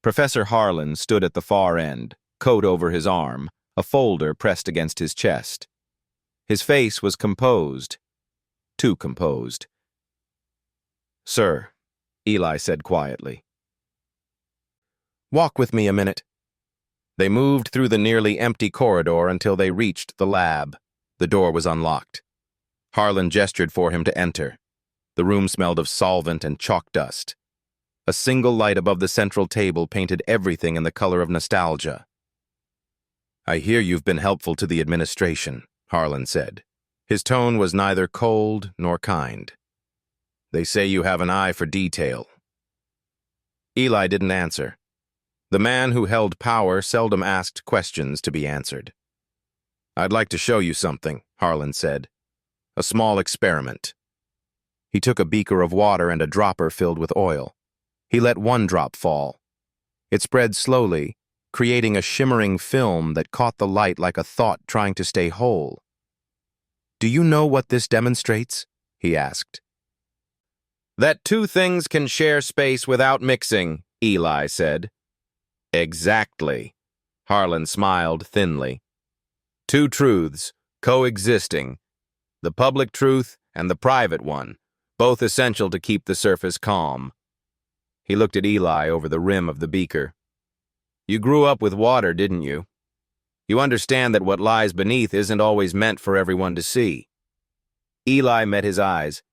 Professor Harlan stood at the far end, coat over his arm, a folder pressed against his chest. His face was composed, too composed. "Sir," Eli said quietly. "Walk with me a minute." They moved through the nearly empty corridor until they reached the lab. The door was unlocked. Harlan gestured for him to enter. The room smelled of solvent and chalk dust. A single light above the central table painted everything in the color of nostalgia. "I hear you've been helpful to the administration," Harlan said. His tone was neither cold nor kind. "They say you have an eye for detail." Eli didn't answer. The man who held power seldom asked questions to be answered. "I'd like to show you something," Harlan said. "A small experiment." He took a beaker of water and a dropper filled with oil. He let one drop fall. It spread slowly, creating a shimmering film that caught the light like a thought trying to stay whole. "Do you know what this demonstrates?" he asked. "That 2 things can share space without mixing," Eli said. "Exactly," Harlan smiled thinly. 2 truths, coexisting. The public truth and the private one, both essential to keep the surface calm. He looked at Eli over the rim of the beaker. "You grew up with water, didn't you? You understand that what lies beneath isn't always meant for everyone to see." Eli met his eyes.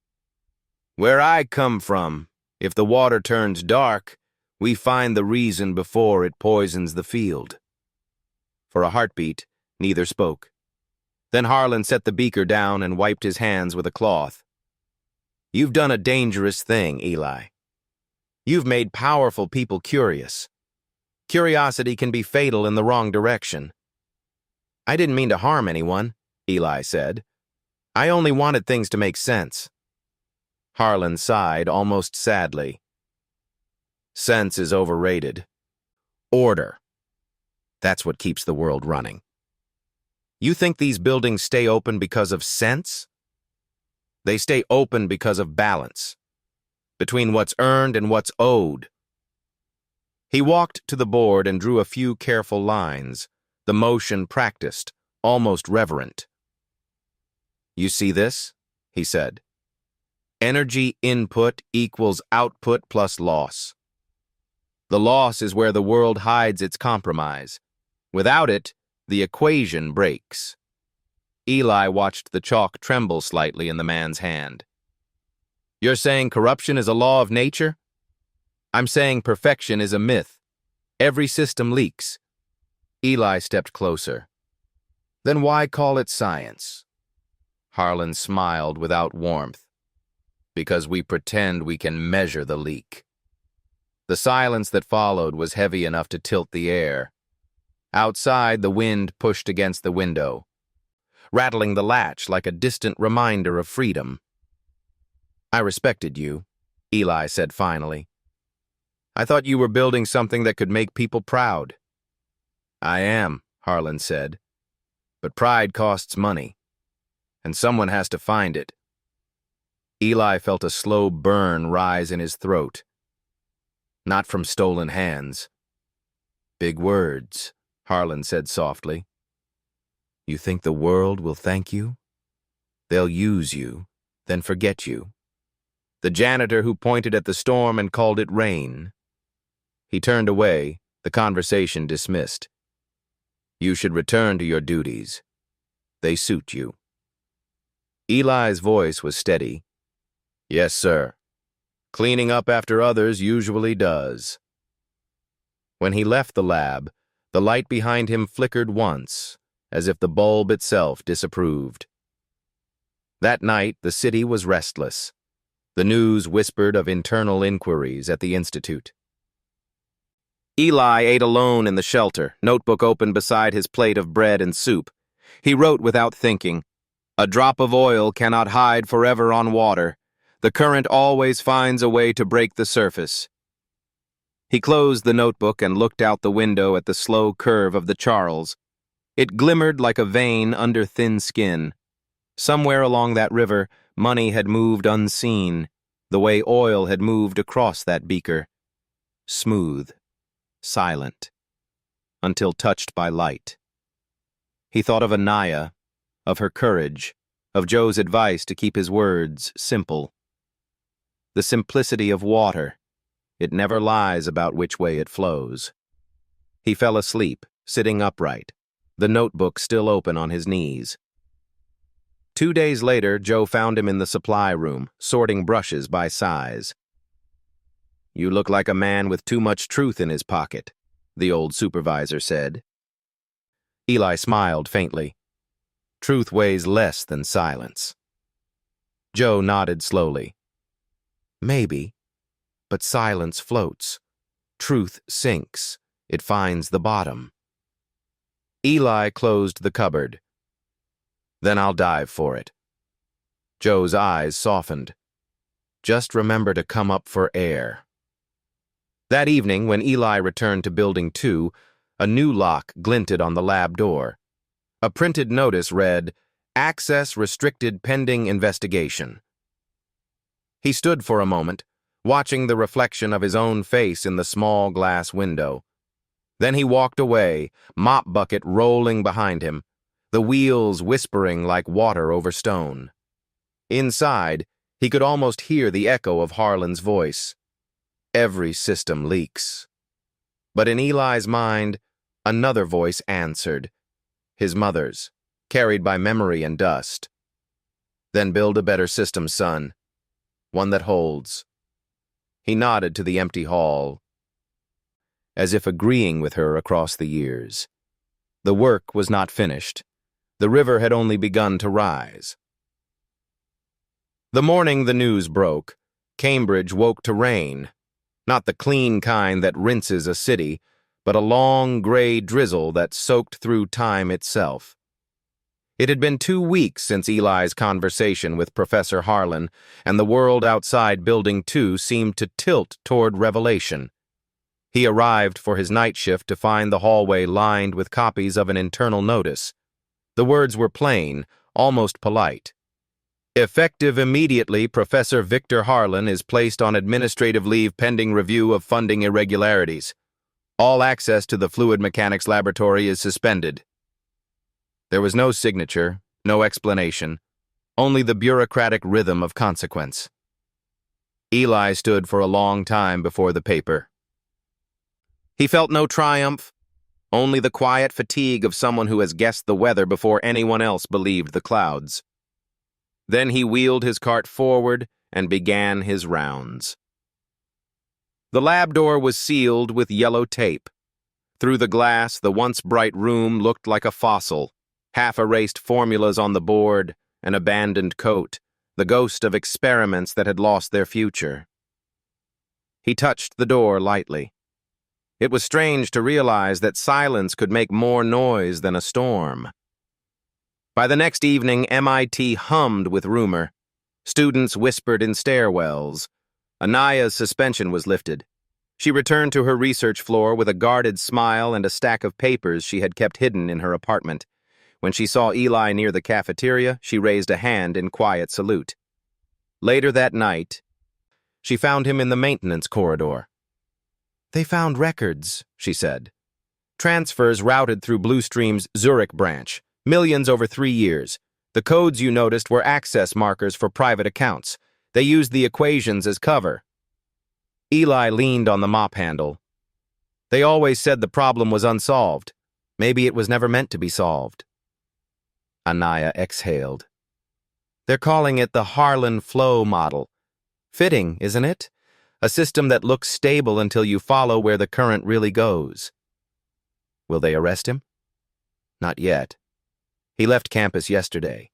"Where I come from, if the water turns dark, we find the reason before it poisons the field." For a heartbeat, neither spoke. Then Harlan set the beaker down and wiped his hands with a cloth. "You've done a dangerous thing, Eli. You've made powerful people curious. Curiosity can be fatal in the wrong direction." "I didn't mean to harm anyone," Eli said. "I only wanted things to make sense." Harlan sighed almost sadly. "Sense is overrated. Order. That's what keeps the world running. You think these buildings stay open because of sense? They stay open because of balance, between what's earned and what's owed." He walked to the board and drew a few careful lines, the motion practiced, almost reverent. "You see this?" he said. "Energy input equals output plus loss. The loss is where the world hides its compromise. Without it, the equation breaks." Eli watched the chalk tremble slightly in the man's hand. "You're saying corruption is a law of nature? I'm saying perfection is a myth. Every system leaks." Eli stepped closer. "Then why call it science?" Harlan smiled without warmth. "Because we pretend we can measure the leak." The silence that followed was heavy enough to tilt the air. Outside, the wind pushed against the window. rattling the latch like a distant reminder of freedom. "I respected you," Eli said finally. "I thought you were building something that could make people proud." "I am," Harlan said. "But pride costs money, and someone has to find it." Eli felt a slow burn rise in his throat. "Not from stolen hands." "Big words," Harlan said softly. "You think the world will thank you? They'll use you, then forget you. The janitor who pointed at the storm and called it rain." He turned away, the conversation dismissed. "You should return to your duties. They suit you." Eli's voice was steady. "Yes, sir. Cleaning up after others usually does." When he left the lab, the light behind him flickered once, as if the bulb itself disapproved. That night, the city was restless. The news whispered of internal inquiries at the Institute. Eli ate alone in the shelter, notebook open beside his plate of bread and soup. He wrote without thinking, "A drop of oil cannot hide forever on water. The current always finds a way to break the surface." He closed the notebook and looked out the window at the slow curve of the Charles. It glimmered like a vein under thin skin. Somewhere along that river, money had moved unseen, the way oil had moved across that beaker. Smooth, silent, until touched by light. He thought of Anaya, of her courage, of Joe's advice to keep his words simple. The simplicity of water. It never lies about which way it flows. He fell asleep, sitting upright, the notebook still open on his knees. 2 days later, Joe found him in the supply room, sorting brushes by size. "You look like a man with too much truth in his pocket," the old supervisor said. Eli smiled faintly. "Truth weighs less than silence." Joe nodded slowly. "Maybe, but silence floats. Truth sinks. It finds the bottom." Eli closed the cupboard. "Then I'll dive for it." Joe's eyes softened. "Just remember to come up for air." That evening, when Eli returned to Building 2, a new lock glinted on the lab door. A printed notice read, "Access restricted pending investigation." He stood for a moment, watching the reflection of his own face in the small glass window. Then he walked away, mop bucket rolling behind him, the wheels whispering like water over stone. Inside, he could almost hear the echo of Harlan's voice. "Every system leaks." But in Eli's mind, another voice answered. His mother's, carried by memory and dust. "Then build a better system, son. One that holds." He nodded to the empty hall, as if agreeing with her across the years. The work was not finished. The river had only begun to rise. The morning the news broke, Cambridge woke to rain. Not the clean kind that rinses a city, but a long gray drizzle that soaked through time itself. It had been 2 weeks since Eli's conversation with Professor Harlan, and the world outside Building 2 seemed to tilt toward revelation. He arrived for his night shift to find the hallway lined with copies of an internal notice. The words were plain, almost polite. "Effective immediately, Professor Victor Harlan is placed on administrative leave pending review of funding irregularities. All access to the fluid mechanics laboratory is suspended." There was no signature, no explanation, only the bureaucratic rhythm of consequence. Eli stood for a long time before the paper. He felt no triumph, only the quiet fatigue of someone who has guessed the weather before anyone else believed the clouds. Then he wheeled his cart forward and began his rounds. The lab door was sealed with yellow tape. Through the glass, the once bright room looked like a fossil, half-erased formulas on the board, an abandoned coat, the ghost of experiments that had lost their future. He touched the door lightly. It was strange to realize that silence could make more noise than a storm. By the next evening, MIT hummed with rumor. Students whispered in stairwells. Anaya's suspension was lifted. She returned to her research floor with a guarded smile and a stack of papers she had kept hidden in her apartment. When she saw Eli near the cafeteria, she raised a hand in quiet salute. Later that night, she found him in the maintenance corridor. "They found records," she said. "Transfers routed through Blue Stream's Zurich branch. Millions over 3 years. The codes you noticed were access markers for private accounts. They used the equations as cover." Eli leaned on the mop handle. "They always said the problem was unsolved. Maybe it was never meant to be solved." Anaya exhaled. "They're calling it the Harlan flow model. Fitting, isn't it? A system that looks stable until you follow where the current really goes." "Will they arrest him?" "Not yet. He left campus yesterday.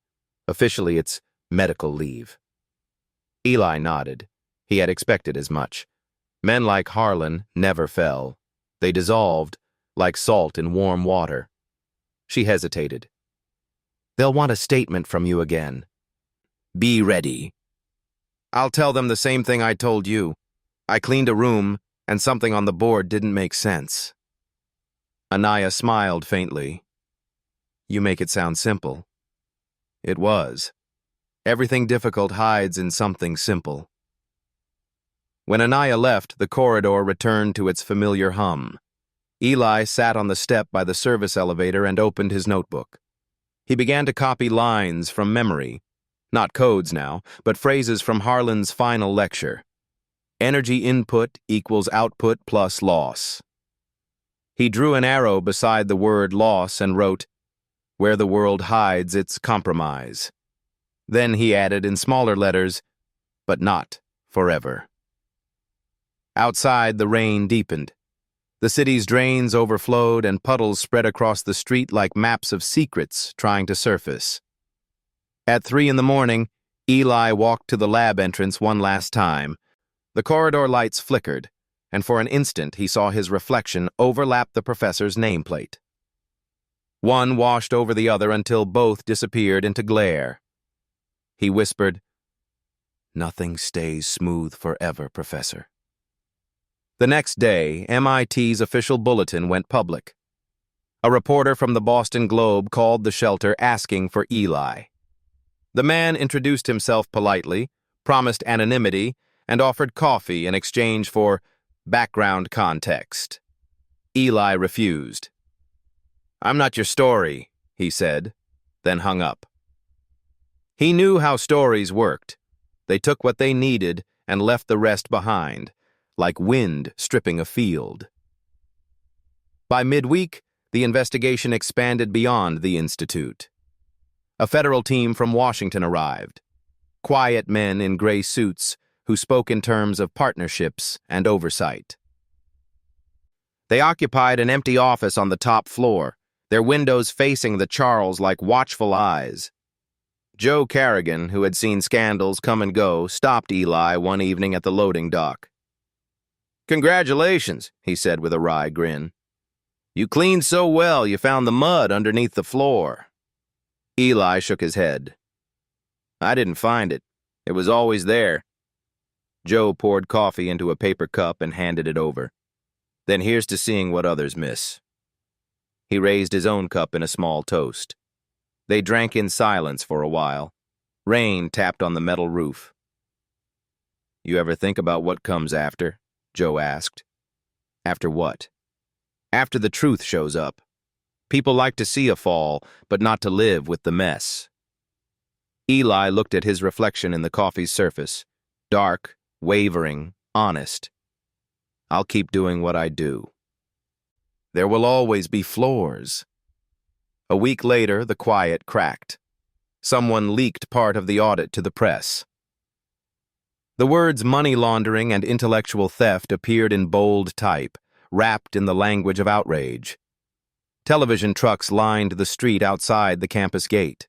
Officially, it's medical leave." Eli nodded. He had expected as much. Men like Harlan never fell. They dissolved, like salt in warm water. She hesitated. "They'll want a statement from you again." "Be ready." "I'll tell them the same thing I told you. I cleaned a room, and something on the board didn't make sense." Anaya smiled faintly. "You make it sound simple." It was. Everything difficult hides in something simple. When Anaya left, the corridor returned to its familiar hum. Eli sat on the step by the service elevator and opened his notebook. He began to copy lines from memory. Not codes now, but phrases from Harlan's final lecture. Energy input equals output plus loss. He drew an arrow beside the word loss and wrote, "Where the world hides its compromise." Then he added in smaller letters, "But not forever." Outside, the rain deepened. The city's drains overflowed and puddles spread across the street like maps of secrets trying to surface. At 3 in the morning, Eli walked to the lab entrance one last time. The corridor lights flickered, and for an instant he saw his reflection overlap the professor's nameplate. One washed over the other until both disappeared into glare. He whispered, "Nothing stays smooth forever, Professor." The next day, MIT's official bulletin went public. A reporter from the Boston Globe called the shelter asking for Eli. The man introduced himself politely, promised anonymity, and offered coffee in exchange for background context. Eli refused. "I'm not your story," he said, then hung up. He knew how stories worked. They took what they needed and left the rest behind, like wind stripping a field. By midweek, the investigation expanded beyond the institute. A federal team from Washington arrived. Quiet men in gray suits who spoke in terms of partnerships and oversight. They occupied an empty office on the top floor, their windows facing the Charles like watchful eyes. Joe Carrigan, who had seen scandals come and go, stopped Eli one evening at the loading dock. "Congratulations," he said with a wry grin. "You cleaned so well you found the mud underneath the floor." Eli shook his head. "I didn't find it. It was always there." Joe poured coffee into a paper cup and handed it over. "Then here's to seeing what others miss." He raised his own cup in a small toast. They drank in silence for a while. Rain tapped on the metal roof. "You ever think about what comes after?" Joe asked. "After what?" "After the truth shows up. People like to see a fall, but not to live with the mess." Eli looked at his reflection in the coffee's surface. Dark, wavering, honest. "I'll keep doing what I do." "There will always be floors." A week later, the quiet cracked. Someone leaked part of the audit to the press. The words money laundering and intellectual theft appeared in bold type, wrapped in the language of outrage. Television trucks lined the street outside the campus gate.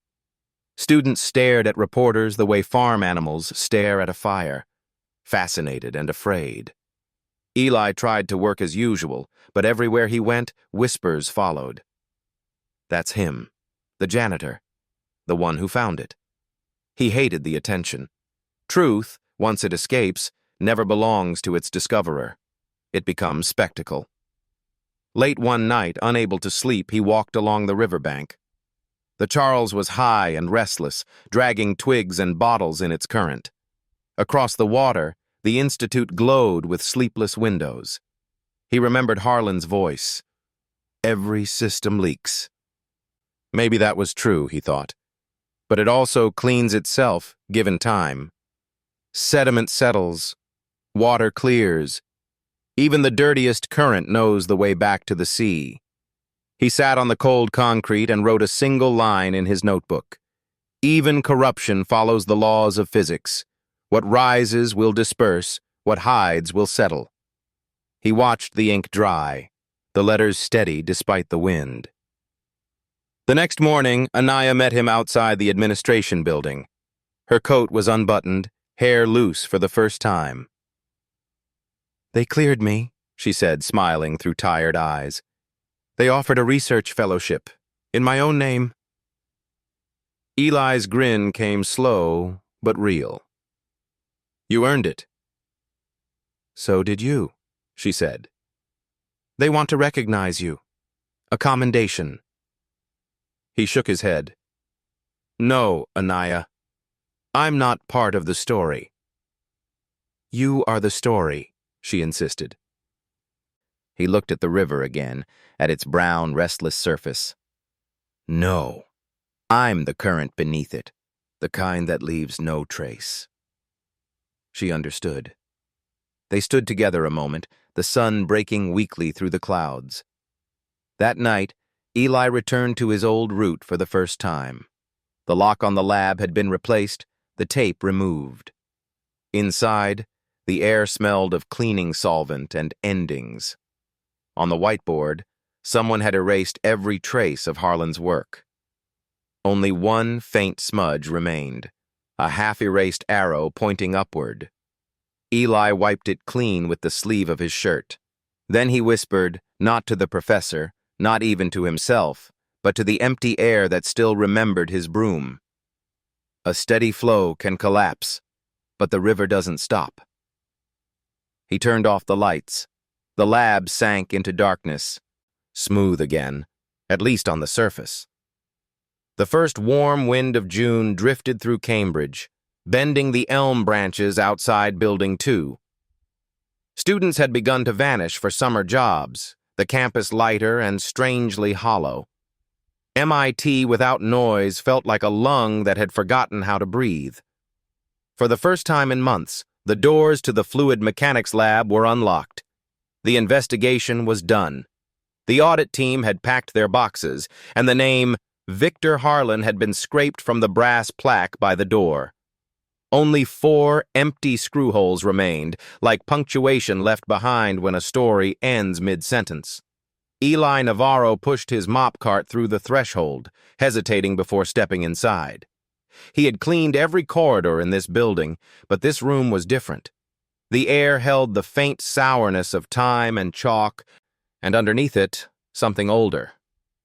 Students stared at reporters the way farm animals stare at a fire, fascinated and afraid. Eli tried to work as usual, but everywhere he went, whispers followed. "That's him, the janitor. the one who found it. He hated the attention. Truth, once it escapes, never belongs to its discoverer. It becomes spectacle. Late one night, unable to sleep, he walked along the riverbank. The Charles was high and restless, dragging twigs and bottles in its current. Across the water, the Institute glowed with sleepless windows. He remembered Harlan's voice. Every system leaks. Maybe that was true, he thought. But it also cleans itself, given time. Sediment settles. Water clears. Even the dirtiest current knows the way back to the sea. He sat on the cold concrete and wrote a single line in his notebook. Even corruption follows the laws of physics. What rises will disperse, what hides will settle. He watched the ink dry, the letters steady despite the wind. The next morning, Anaya met him outside the administration building. Her coat was unbuttoned, hair loose for the first time. "They cleared me," she said, smiling through tired eyes. "They offered a research fellowship, in my own name." Eli's grin came slow, but real. "You earned it." "So did you," she said. "They want to recognize you. A commendation." He shook his head. "No, Anaya. I'm not part of the story." "You are the story," she insisted. He looked at the river again, at its brown, restless surface. "No, I'm the current beneath it, the kind that leaves no trace." She understood. They stood together a moment, the sun breaking weakly through the clouds. That night, Eli returned to his old route for the first time. The lock on the lab had been replaced, the tape removed. Inside, the air smelled of cleaning solvent and endings. On the whiteboard, someone had erased every trace of Harlan's work. Only one faint smudge remained, a half-erased arrow pointing upward. Eli wiped it clean with the sleeve of his shirt. Then he whispered, not to the professor, not even to himself, but to the empty air that still remembered his broom. "A steady flow can collapse, but the river doesn't stop." He turned off the lights. The lab sank into darkness, smooth again, at least on the surface. The first warm wind of June drifted through Cambridge, bending the elm branches outside Building 2. Students had begun to vanish for summer jobs, the campus lighter and strangely hollow. MIT without noise felt like a lung that had forgotten how to breathe. For the first time in months, the doors to the fluid mechanics lab were unlocked. The investigation was done. The audit team had packed their boxes, and the name Victor Harlan had been scraped from the brass plaque by the door. Only 4 empty screw holes remained, like punctuation left behind when a story ends mid-sentence. Eli Navarro pushed his mop cart through the threshold, hesitating before stepping inside. He had cleaned every corridor in this building, but this room was different. The air held the faint sourness of time and chalk, and underneath it, something older,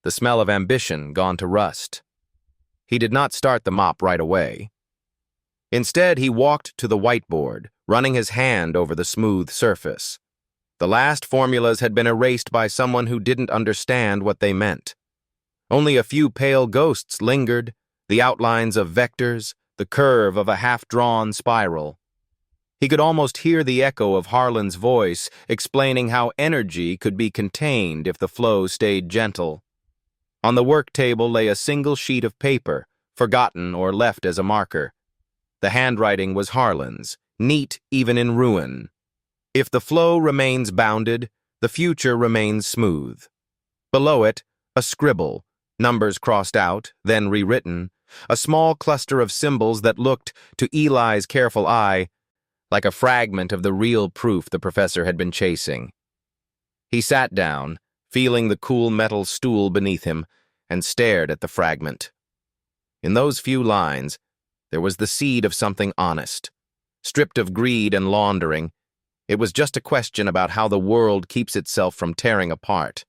the smell of ambition gone to rust. He did not start the mop right away. Instead, he walked to the whiteboard, running his hand over the smooth surface. The last formulas had been erased by someone who didn't understand what they meant. Only a few pale ghosts lingered, the outlines of vectors, the curve of a half-drawn spiral. He could almost hear the echo of Harlan's voice explaining how energy could be contained if the flow stayed gentle. On the work table lay a single sheet of paper, forgotten or left as a marker. The handwriting was Harlan's, neat even in ruin. If the flow remains bounded, the future remains smooth. Below it, a scribble, numbers crossed out, then rewritten, a small cluster of symbols that looked, to Eli's careful eye, like a fragment of the real proof the professor had been chasing. He sat down, feeling the cool metal stool beneath him, and stared at the fragment. In those few lines, there was the seed of something honest. Stripped of greed and laundering, it was just a question about how the world keeps itself from tearing apart.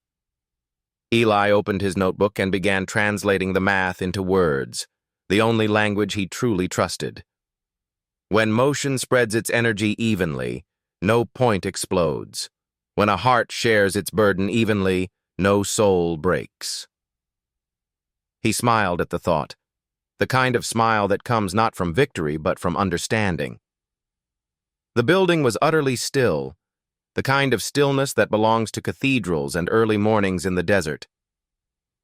Eli opened his notebook and began translating the math into words. the only language he truly trusted. When motion spreads its energy evenly, no point explodes. When a heart shares its burden evenly, no soul breaks. He smiled at the thought, the kind of smile that comes not from victory but from understanding. The building was utterly still, the kind of stillness that belongs to cathedrals and early mornings in the desert.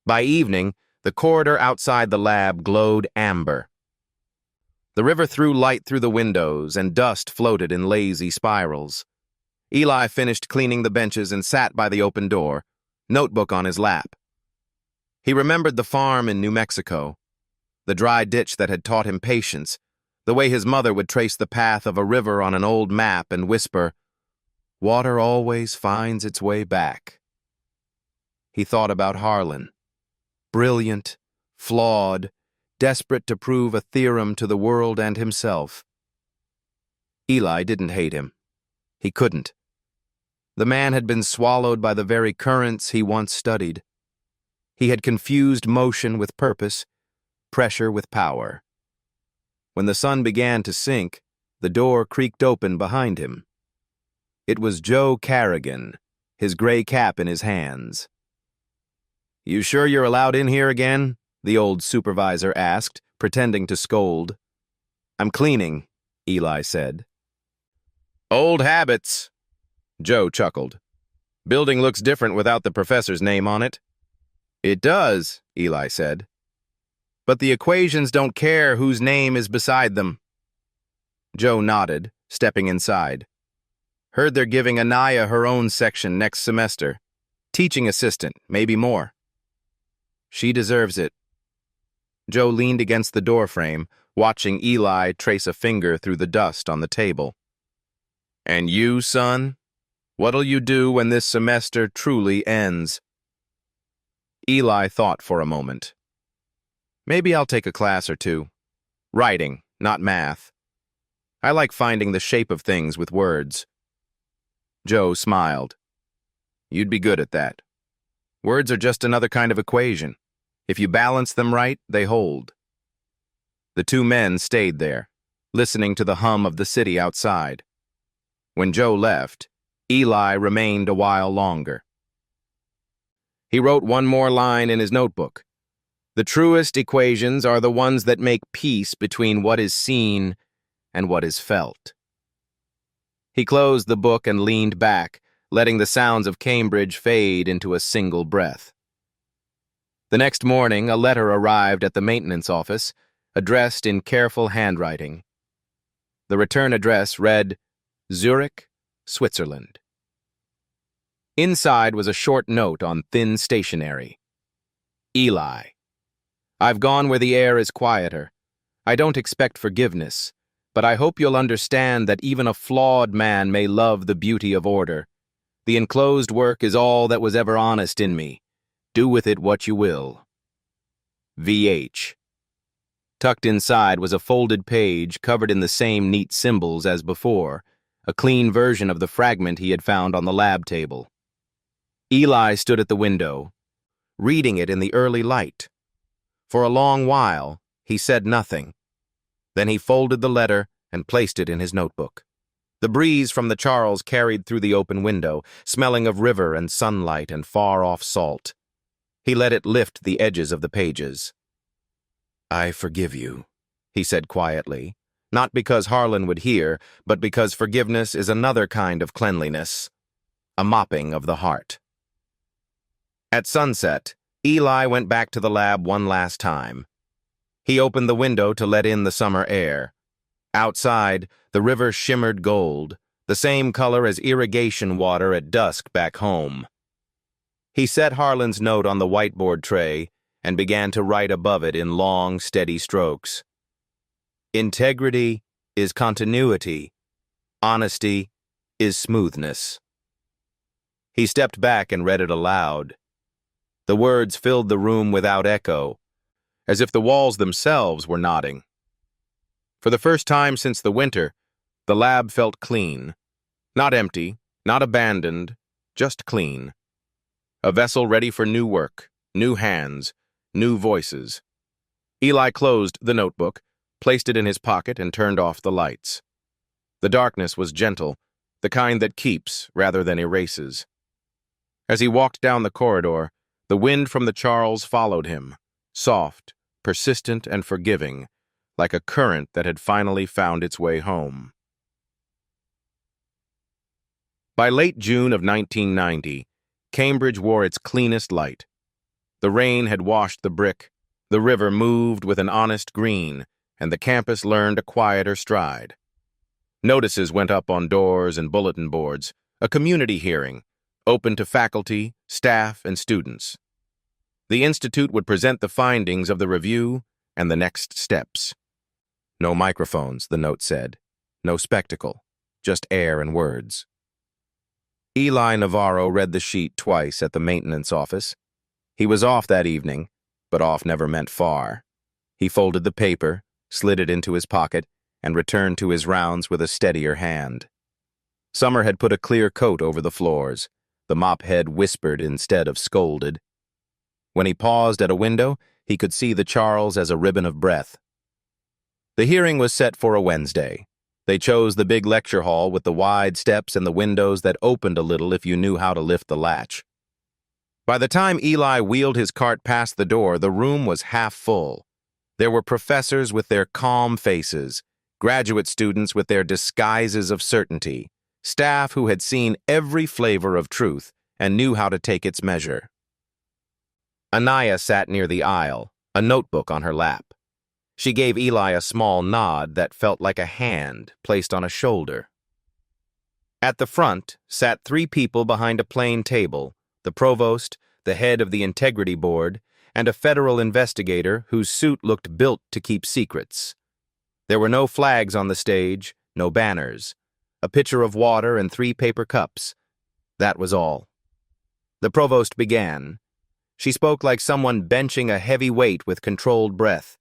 By evening, the corridor outside the lab glowed amber. The river threw light through the windows, and dust floated in lazy spirals. Eli finished cleaning the benches and sat by the open door, notebook on his lap. He remembered the farm in New Mexico, the dry ditch that had taught him patience, the way his mother would trace the path of a river on an old map and whisper, "Water always finds its way back." He thought about Harlan, brilliant, flawed, desperate to prove a theorem to the world and himself. Eli didn't hate him. He couldn't. The man had been swallowed by the very currents he once studied. He had confused motion with purpose, pressure with power. When the sun began to sink, the door creaked open behind him. It was Joe Carrigan, his gray cap in his hands. "You sure you're allowed in here again?" the old supervisor asked, pretending to scold. "I'm cleaning," Eli said. "Old habits," Joe chuckled. "Building looks different without the professor's name on it." "It does," Eli said. "But the equations don't care whose name is beside them." Joe nodded, stepping inside. "Heard they're giving Anaya her own section next semester. Teaching assistant, maybe more." "She deserves it." Joe leaned against the doorframe, watching Eli trace a finger through the dust on the table. "And you, son? What'll you do when this semester truly ends?" Eli thought for a moment. "Maybe I'll take a class or two. Writing, not math. I like finding the shape of things with words." Joe smiled. "You'd be good at that. Words are just another kind of equation. If you balance them right, they hold." The two men stayed there, listening to the hum of the city outside. When Joe left, Eli remained a while longer. He wrote one more line in his notebook. "The truest equations are the ones that make peace between what is seen and what is felt." He closed the book and leaned back, letting the sounds of Cambridge fade into a single breath. The next morning, a letter arrived at the maintenance office, addressed in careful handwriting. The return address read, Zurich, Switzerland. Inside was a short note on thin stationery. "Eli, I've gone where the air is quieter. I don't expect forgiveness, but I hope you'll understand that even a flawed man may love the beauty of order. The enclosed work is all that was ever honest in me. Do with it what you will. VH." Tucked inside was a folded page covered in the same neat symbols as before, a clean version of the fragment he had found on the lab table. Eli stood at the window, reading it in the early light. For a long while, he said nothing. Then he folded the letter and placed it in his notebook. The breeze from the Charles carried through the open window, smelling of river and sunlight and far-off salt. He let it lift the edges of the pages. "I forgive you," he said quietly, not because Harlan would hear, but because forgiveness is another kind of cleanliness, a mopping of the heart. At sunset, Eli went back to the lab one last time. He opened the window to let in the summer air. Outside, the river shimmered gold, the same color as irrigation water at dusk back home. He set Harlan's note on the whiteboard tray and began to write above it in long, steady strokes. Integrity is continuity. Honesty is smoothness. He stepped back and read it aloud. The words filled the room without echo, as if the walls themselves were nodding. For the first time since the winter, the lab felt clean. Not empty, not abandoned, just clean. A vessel ready for new work, new hands, new voices. Eli closed the notebook, placed it in his pocket, and turned off the lights. The darkness was gentle, the kind that keeps rather than erases. As he walked down the corridor, the wind from the Charles followed him, soft, persistent, and forgiving, like a current that had finally found its way home. By late June of 1990, Cambridge wore its cleanest light. The rain had washed the brick, the river moved with an honest green, and the campus learned a quieter stride. Notices went up on doors and bulletin boards, a community hearing, open to faculty, staff, and students. The institute would present the findings of the review and the next steps. No microphones, the note said. No spectacle, just air and words. Eli Navarro read the sheet twice at the maintenance office. He was off that evening, but off never meant far. He folded the paper, slid it into his pocket, and returned to his rounds with a steadier hand. Summer had put a clear coat over the floors. The mop head whispered instead of scolded. When he paused at a window, he could see the Charles as a ribbon of breath. The hearing was set for a Wednesday. They chose the big lecture hall with the wide steps and the windows that opened a little if you knew how to lift the latch. By the time Eli wheeled his cart past the door, the room was half full. There were professors with their calm faces, graduate students with their disguises of certainty, staff who had seen every flavor of truth and knew how to take its measure. Anaya sat near the aisle, a notebook on her lap. She gave Eli a small nod that felt like a hand placed on a shoulder. At the front sat 3 people behind a plain table, the provost, the head of the integrity board, and a federal investigator whose suit looked built to keep secrets. There were no flags on the stage, no banners, a pitcher of water and 3 paper cups. That was all. The provost began. She spoke like someone benching a heavy weight with controlled breath.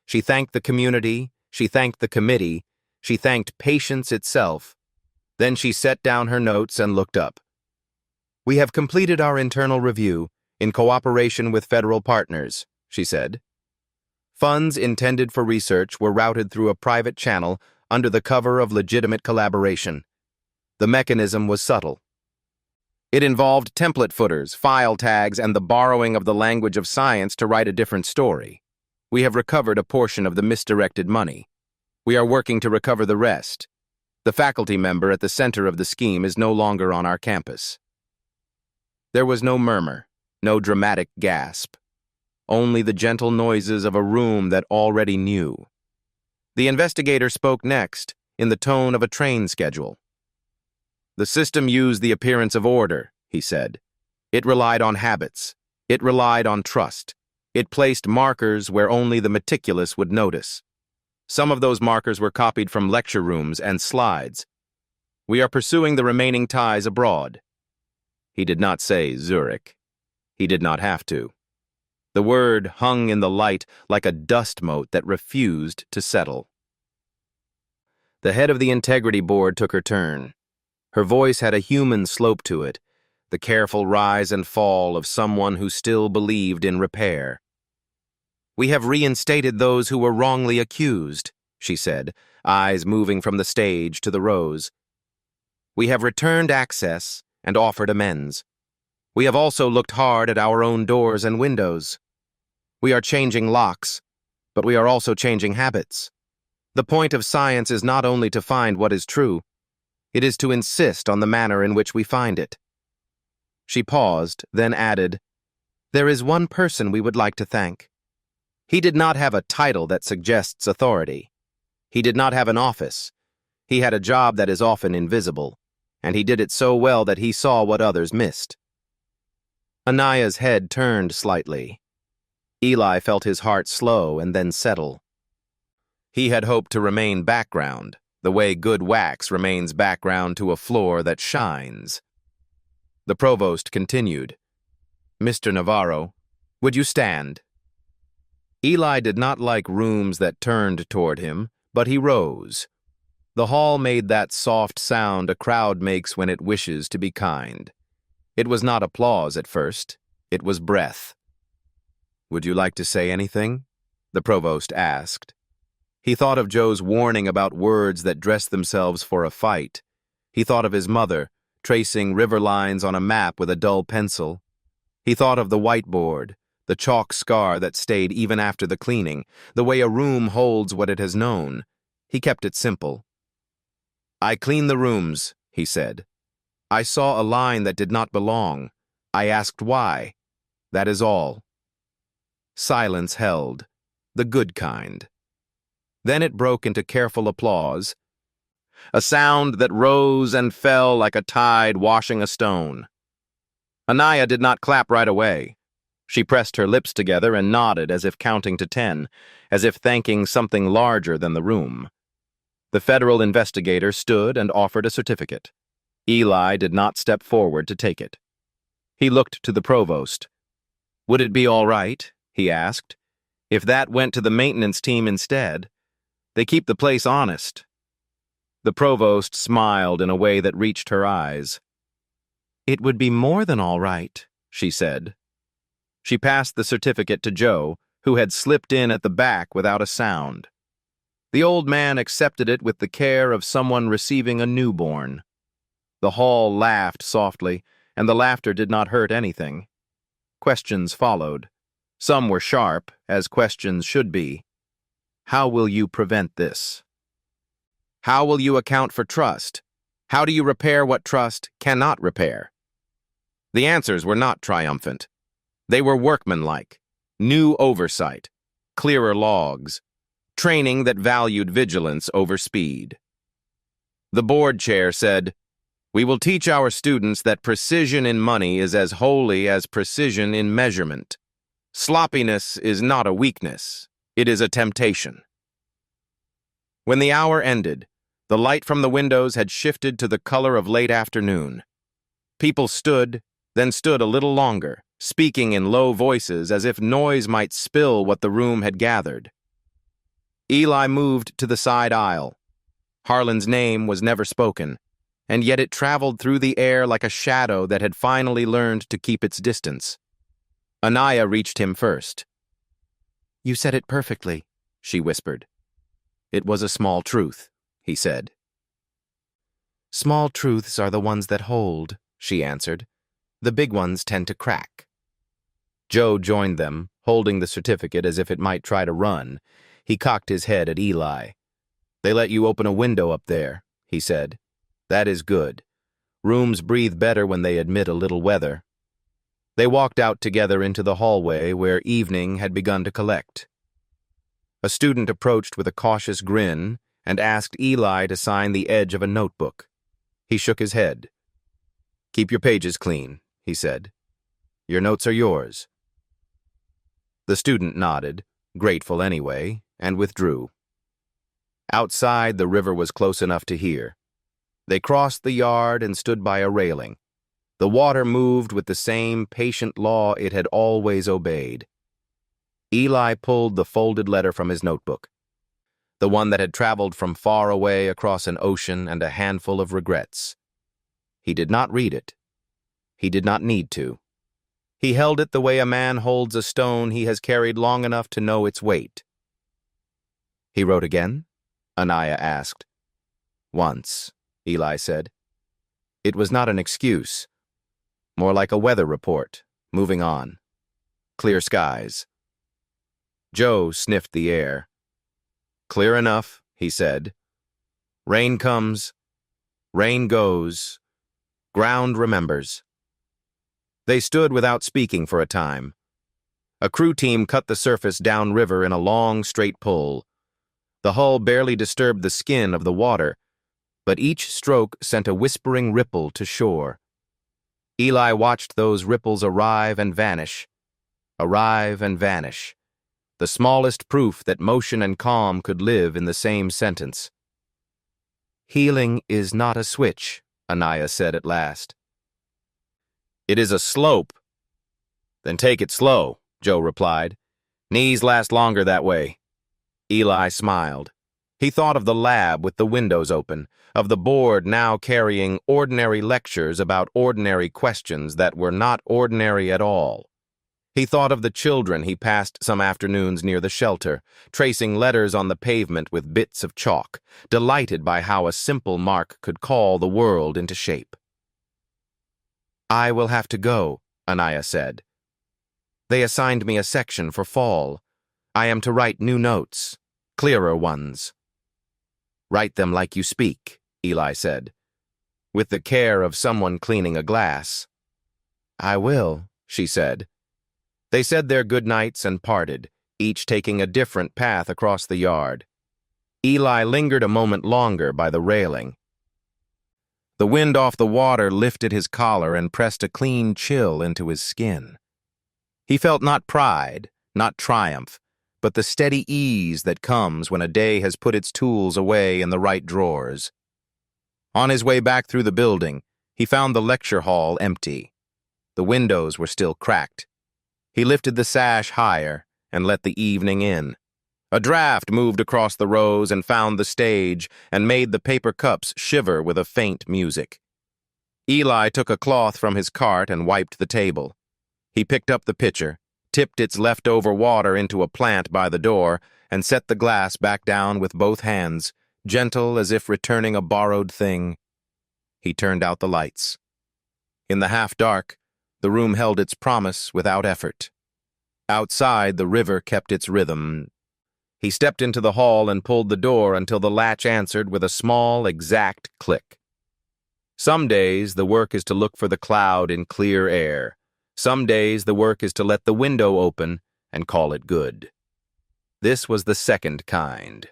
She thanked the community, she thanked the committee, she thanked patience itself. Then she set down her notes and looked up. "We have completed our internal review in cooperation with federal partners," she said. Funds intended for research were routed through a private channel under the cover of legitimate collaboration. The mechanism was subtle. It involved template footers, file tags, and the borrowing of the language of science to write a different story. We have recovered a portion of the misdirected money. We are working to recover the rest. The faculty member at the center of the scheme is no longer on our campus. There was no murmur, no dramatic gasp. Only the gentle noises of a room that already knew. The investigator spoke next, in the tone of a train schedule. "The system used the appearance of order," he said. "It relied on habits. It relied on trust. It placed markers where only the meticulous would notice. Some of those markers were copied from lecture rooms and slides. We are pursuing the remaining ties abroad." He did not say Zurich. He did not have to. The word hung in the light like a dust mote that refused to settle. The head of the integrity board took her turn. Her voice had a human slope to it, the careful rise and fall of someone who still believed in repair. "We have reinstated those who were wrongly accused," she said, eyes moving from the stage to the rows. "We have returned access and offered amends. We have also looked hard at our own doors and windows. We are changing locks, but we are also changing habits. The point of science is not only to find what is true, it is to insist on the manner in which we find it." She paused, then added, "There is one person we would like to thank. He did not have a title that suggests authority. He did not have an office. He had a job that is often invisible, and he did it so well that he saw what others missed." Anaya's head turned slightly. Eli felt his heart slow and then settle. He had hoped to remain background, the way good wax remains background to a floor that shines. The provost continued, "Mr. Navarro, would you stand?" Eli did not like rooms that turned toward him, but he rose. The hall made that soft sound a crowd makes when it wishes to be kind. It was not applause at first, it was breath. "Would you like to say anything?" the provost asked. He thought of Joe's warning about words that dress themselves for a fight. He thought of his mother, tracing river lines on a map with a dull pencil. He thought of the whiteboard, the chalk scar that stayed even after the cleaning, the way a room holds what it has known. He kept it simple. "I clean the rooms," he said. "I saw a line that did not belong. I asked why. That is all." Silence held, the good kind. Then it broke into careful applause, a sound that rose and fell like a tide washing a stone. Anaya did not clap right away. She pressed her lips together and nodded as if counting to 10, as if thanking something larger than the room. The federal investigator stood and offered a certificate. Eli did not step forward to take it. He looked to the provost. "Would it be all right," he asked, "if that went to the maintenance team instead? They keep the place honest." The provost smiled in a way that reached her eyes. "It would be more than all right," she said. She passed the certificate to Joe, who had slipped in at the back without a sound. The old man accepted it with the care of someone receiving a newborn. The hall laughed softly, and the laughter did not hurt anything. Questions followed. Some were sharp, as questions should be. How will you prevent this? How will you account for trust? How do you repair what trust cannot repair? The answers were not triumphant. They were workmanlike, new oversight, clearer logs, training that valued vigilance over speed. The board chair said, "We will teach our students that precision in money is as holy as precision in measurement. Sloppiness is not a weakness, it is a temptation." When the hour ended, the light from the windows had shifted to the color of late afternoon. People stood, then stood a little longer, speaking in low voices as if noise might spill what the room had gathered. Eli moved to the side aisle. Harlan's name was never spoken, and yet it traveled through the air like a shadow that had finally learned to keep its distance. Anaya reached him first. "You said it perfectly," she whispered. "It was a small truth," he said. "Small truths are the ones that hold," she answered. "The big ones tend to crack." Joe joined them, holding the certificate as if it might try to run. He cocked his head at Eli. "They let you open a window up there," he said. "That is good. Rooms breathe better when they admit a little weather." They walked out together into the hallway where evening had begun to collect. A student approached with a cautious grin and asked Eli to sign the edge of a notebook. He shook his head. "Keep your pages clean," he said. "Your notes are yours." The student nodded, grateful anyway, and withdrew. Outside, the river was close enough to hear. They crossed the yard and stood by a railing. The water moved with the same patient law it had always obeyed. Eli pulled the folded letter from his notebook, the one that had traveled from far away across an ocean and a handful of regrets. He did not read it. He did not need to. He held it the way a man holds a stone he has carried long enough to know its weight. "He wrote again?" Anaya asked. "Once," Eli said. "It was not an excuse. More like a weather report, moving on. Clear skies." Joe sniffed the air. "Clear enough," he said. "Rain comes, rain goes, ground remembers." They stood without speaking for a time. A crew team cut the surface downriver in a long, straight pull. The hull barely disturbed the skin of the water, but each stroke sent a whispering ripple to shore. Eli watched those ripples arrive and vanish, the smallest proof that motion and calm could live in the same sentence. "Healing is not a switch," Anaya said at last. "It is a slope." "Then take it slow," Joe replied. "Knees last longer that way." Eli smiled. He thought of the lab with the windows open, of the board now carrying ordinary lectures about ordinary questions that were not ordinary at all. He thought of the children he passed some afternoons near the shelter, tracing letters on the pavement with bits of chalk, delighted by how a simple mark could call the world into shape. "I will have to go," Anaya said. "They assigned me a section for fall. I am to write new notes, clearer ones." "Write them like you speak," Eli said, with the care of someone cleaning a glass. "I will," she said. They said their goodnights and parted, each taking a different path across the yard. Eli lingered a moment longer by the railing. The wind off the water lifted his collar and pressed a clean chill into his skin. He felt not pride, not triumph, but the steady ease that comes when a day has put its tools away in the right drawers. On his way back through the building, he found the lecture hall empty. The windows were still cracked. He lifted the sash higher and let the evening in. A draft moved across the rows and found the stage and made the paper cups shiver with a faint music. Eli took a cloth from his cart and wiped the table. He picked up the pitcher, tipped its leftover water into a plant by the door, and set the glass back down with both hands, gentle as if returning a borrowed thing. He turned out the lights. In the half-dark, the room held its promise without effort. Outside, the river kept its rhythm. He stepped into the hall and pulled the door until the latch answered with a small, exact click. Some days, the work is to look for the cloud in clear air. Some days, the work is to let the window open and call it good. This was the second kind.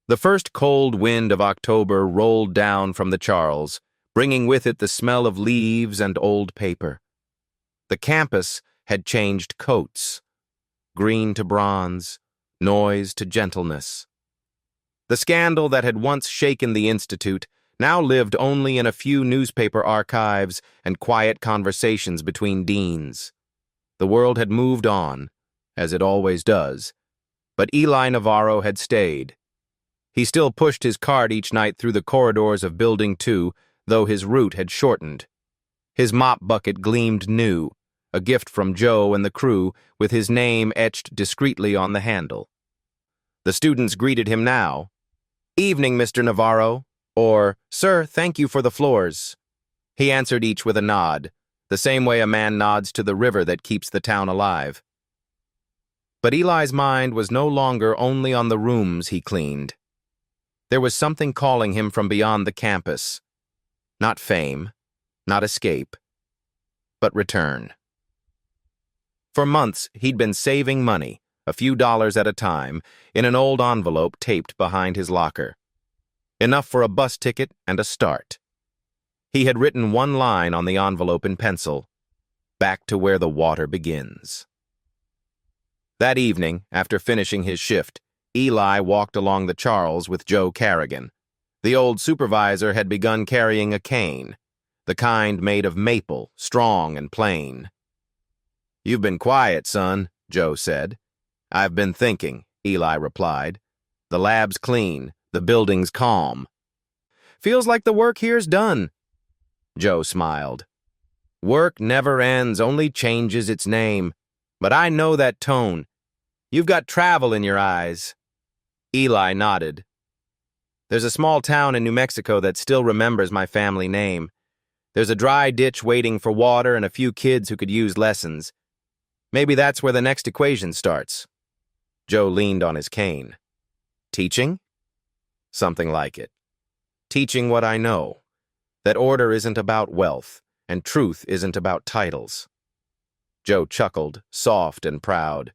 The first cold wind of October rolled down from the Charles, bringing with it the smell of leaves and old paper. The campus had changed coats, green to bronze, noise to gentleness. The scandal that had once shaken the Institute now lived only in a few newspaper archives and quiet conversations between deans. The world had moved on, as it always does, but Eli Navarro had stayed. He still pushed his cart each night through the corridors of Building 2, though his route had shortened. His mop bucket gleamed new, a gift from Joe and the crew, with his name etched discreetly on the handle. The students greeted him now. "Evening, Mr. Navarro," or "Sir, thank you for the floors." He answered each with a nod, the same way a man nods to the river that keeps the town alive. But Eli's mind was no longer only on the rooms he cleaned. There was something calling him from beyond the campus. Not fame, not escape, but return. For months, he'd been saving money, a few dollars at a time, in an old envelope taped behind his locker. Enough for a bus ticket and a start. He had written one line on the envelope in pencil: "Back to where the water begins." That evening, after finishing his shift, Eli walked along the Charles with Joe Carrigan. The old supervisor had begun carrying a cane, the kind made of maple, strong and plain. "You've been quiet, son," Joe said. "I've been thinking," Eli replied. "The lab's clean, the building's calm." "Feels like the work here's done," Joe smiled. "Work never ends, only changes its name. But I know that tone. You've got travel in your eyes." Eli nodded. "There's a small town in New Mexico that still remembers my family name. There's a dry ditch waiting for water and a few kids who could use lessons. Maybe that's where the next equation starts." Joe leaned on his cane. "Teaching?" "Something like it. Teaching what I know. That order isn't about wealth, and truth isn't about titles." Joe chuckled, soft and proud.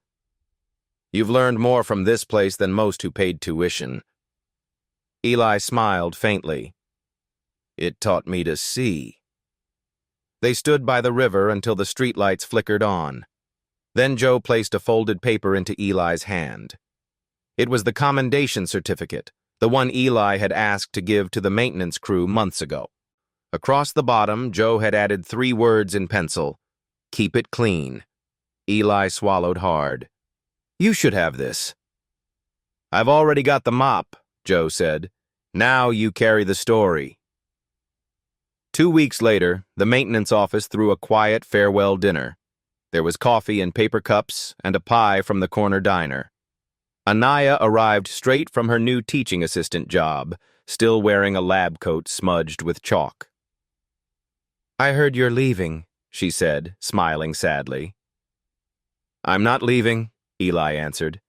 "You've learned more from this place than most who paid tuition." Eli smiled faintly. "It taught me to see." They stood by the river until the streetlights flickered on. Then Joe placed a folded paper into Eli's hand. It was the commendation certificate, the one Eli had asked to give to the maintenance crew months ago. Across the bottom, Joe had added 3 words in pencil: "Keep it clean." Eli swallowed hard. "You should have this." "I've already got the mop," Joe said. "Now you carry the story." 2 weeks later, the maintenance office threw a quiet farewell dinner. There was coffee in paper cups and a pie from the corner diner. Anaya arrived straight from her new teaching assistant job, still wearing a lab coat smudged with chalk. "I heard you're leaving," she said, smiling sadly. "I'm not leaving," Eli answered.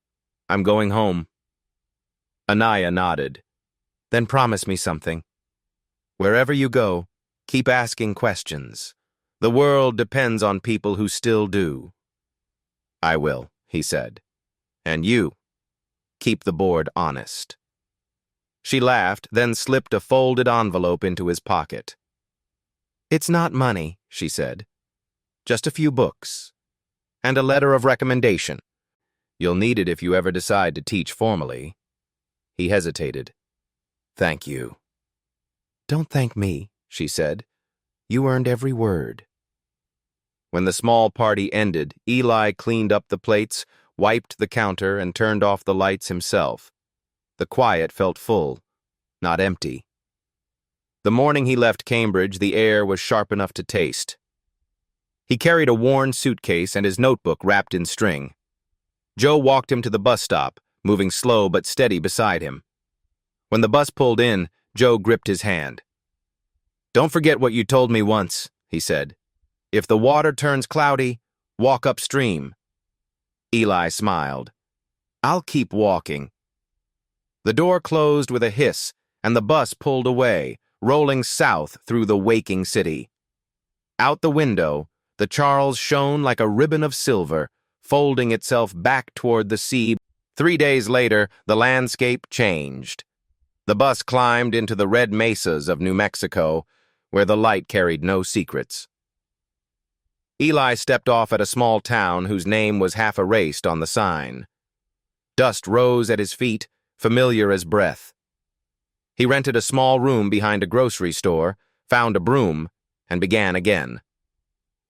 "I'm going home." Anaya nodded. "Then promise me something. Wherever you go, keep asking questions. The world depends on people who still do." "I will," he said. "And you, keep the board honest." She laughed, then slipped a folded envelope into his pocket. "It's not money," she said. "Just a few books. And a letter of recommendation. You'll need it if you ever decide to teach formally." He hesitated. "Thank you." "Don't thank me," she said. "You earned every word." When the small party ended, Eli cleaned up the plates, wiped the counter, and turned off the lights himself. The quiet felt full, not empty. The morning he left Cambridge, the air was sharp enough to taste. He carried a worn suitcase and his notebook wrapped in string. Joe walked him to the bus stop, moving slow but steady beside him. When the bus pulled in, Joe gripped his hand. "Don't forget what you told me once," he said. "If the water turns cloudy, walk upstream." Eli smiled. "I'll keep walking." The door closed with a hiss, and the bus pulled away, rolling south through the waking city. Out the window, the Charles shone like a ribbon of silver, folding itself back toward the sea. 3 days later, the landscape changed. The bus climbed into the red mesas of New Mexico, where the light carried no secrets. Eli stepped off at a small town whose name was half erased on the sign. Dust rose at his feet, familiar as breath. He rented a small room behind a grocery store, found a broom, and began again.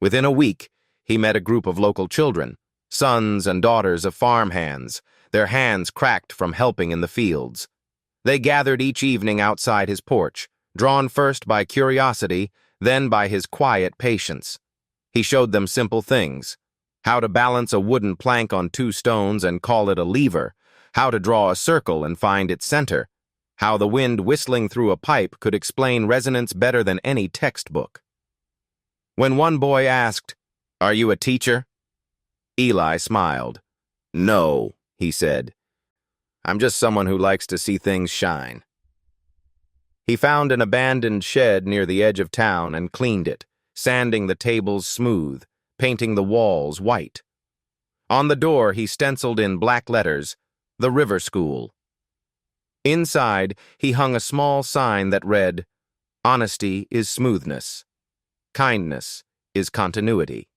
Within a week, he met a group of local children, sons and daughters of farmhands, their hands cracked from helping in the fields. They gathered each evening outside his porch, drawn first by curiosity, then by his quiet patience. He showed them simple things: how to balance a wooden plank on 2 stones and call it a lever, how to draw a circle and find its center, how the wind whistling through a pipe could explain resonance better than any textbook. When one boy asked, "Are you a teacher?" Eli smiled. "No," he said. "I'm just someone who likes to see things shine." He found an abandoned shed near the edge of town and cleaned it, sanding the tables smooth, painting the walls white. On the door, he stenciled in black letters, "The River School." Inside, he hung a small sign that read, "Honesty is smoothness. Kindness is continuity."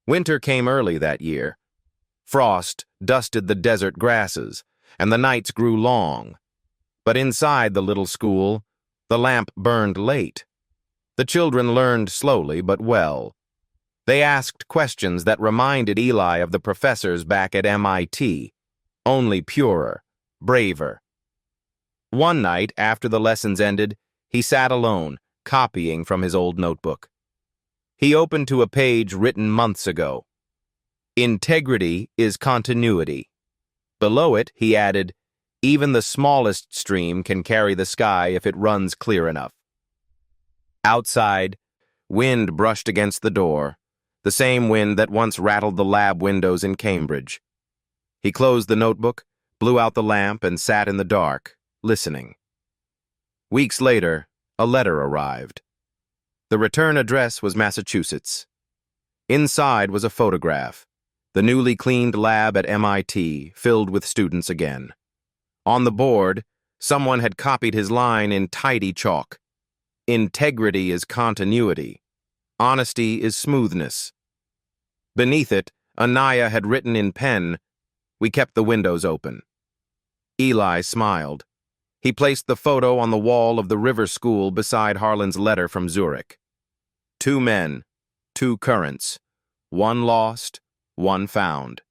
Winter came early that year. Frost dusted the desert grasses, and the nights grew long. But inside the little school, the lamp burned late. The children learned slowly but well. They asked questions that reminded Eli of the professors back at MIT, only purer, braver. One night, after the lessons ended, he sat alone, copying from his old notebook. He opened to a page written months ago. Integrity is continuity. Below it, he added, "Even the smallest stream can carry the sky if it runs clear enough." Outside, wind brushed against the door, the same wind that once rattled the lab windows in Cambridge. He closed the notebook, blew out the lamp, and sat in the dark, listening. Weeks later, a letter arrived. The return address was Massachusetts. Inside was a photograph, the newly cleaned lab at MIT, filled with students again. On the board, someone had copied his line in tidy chalk. Integrity is continuity. Honesty is smoothness. Beneath it, Anaya had written in pen, "We kept the windows open." Eli smiled. He placed the photo on the wall of the river school beside Harlan's letter from Zurich. 2 men, 2 currents, one lost, one found.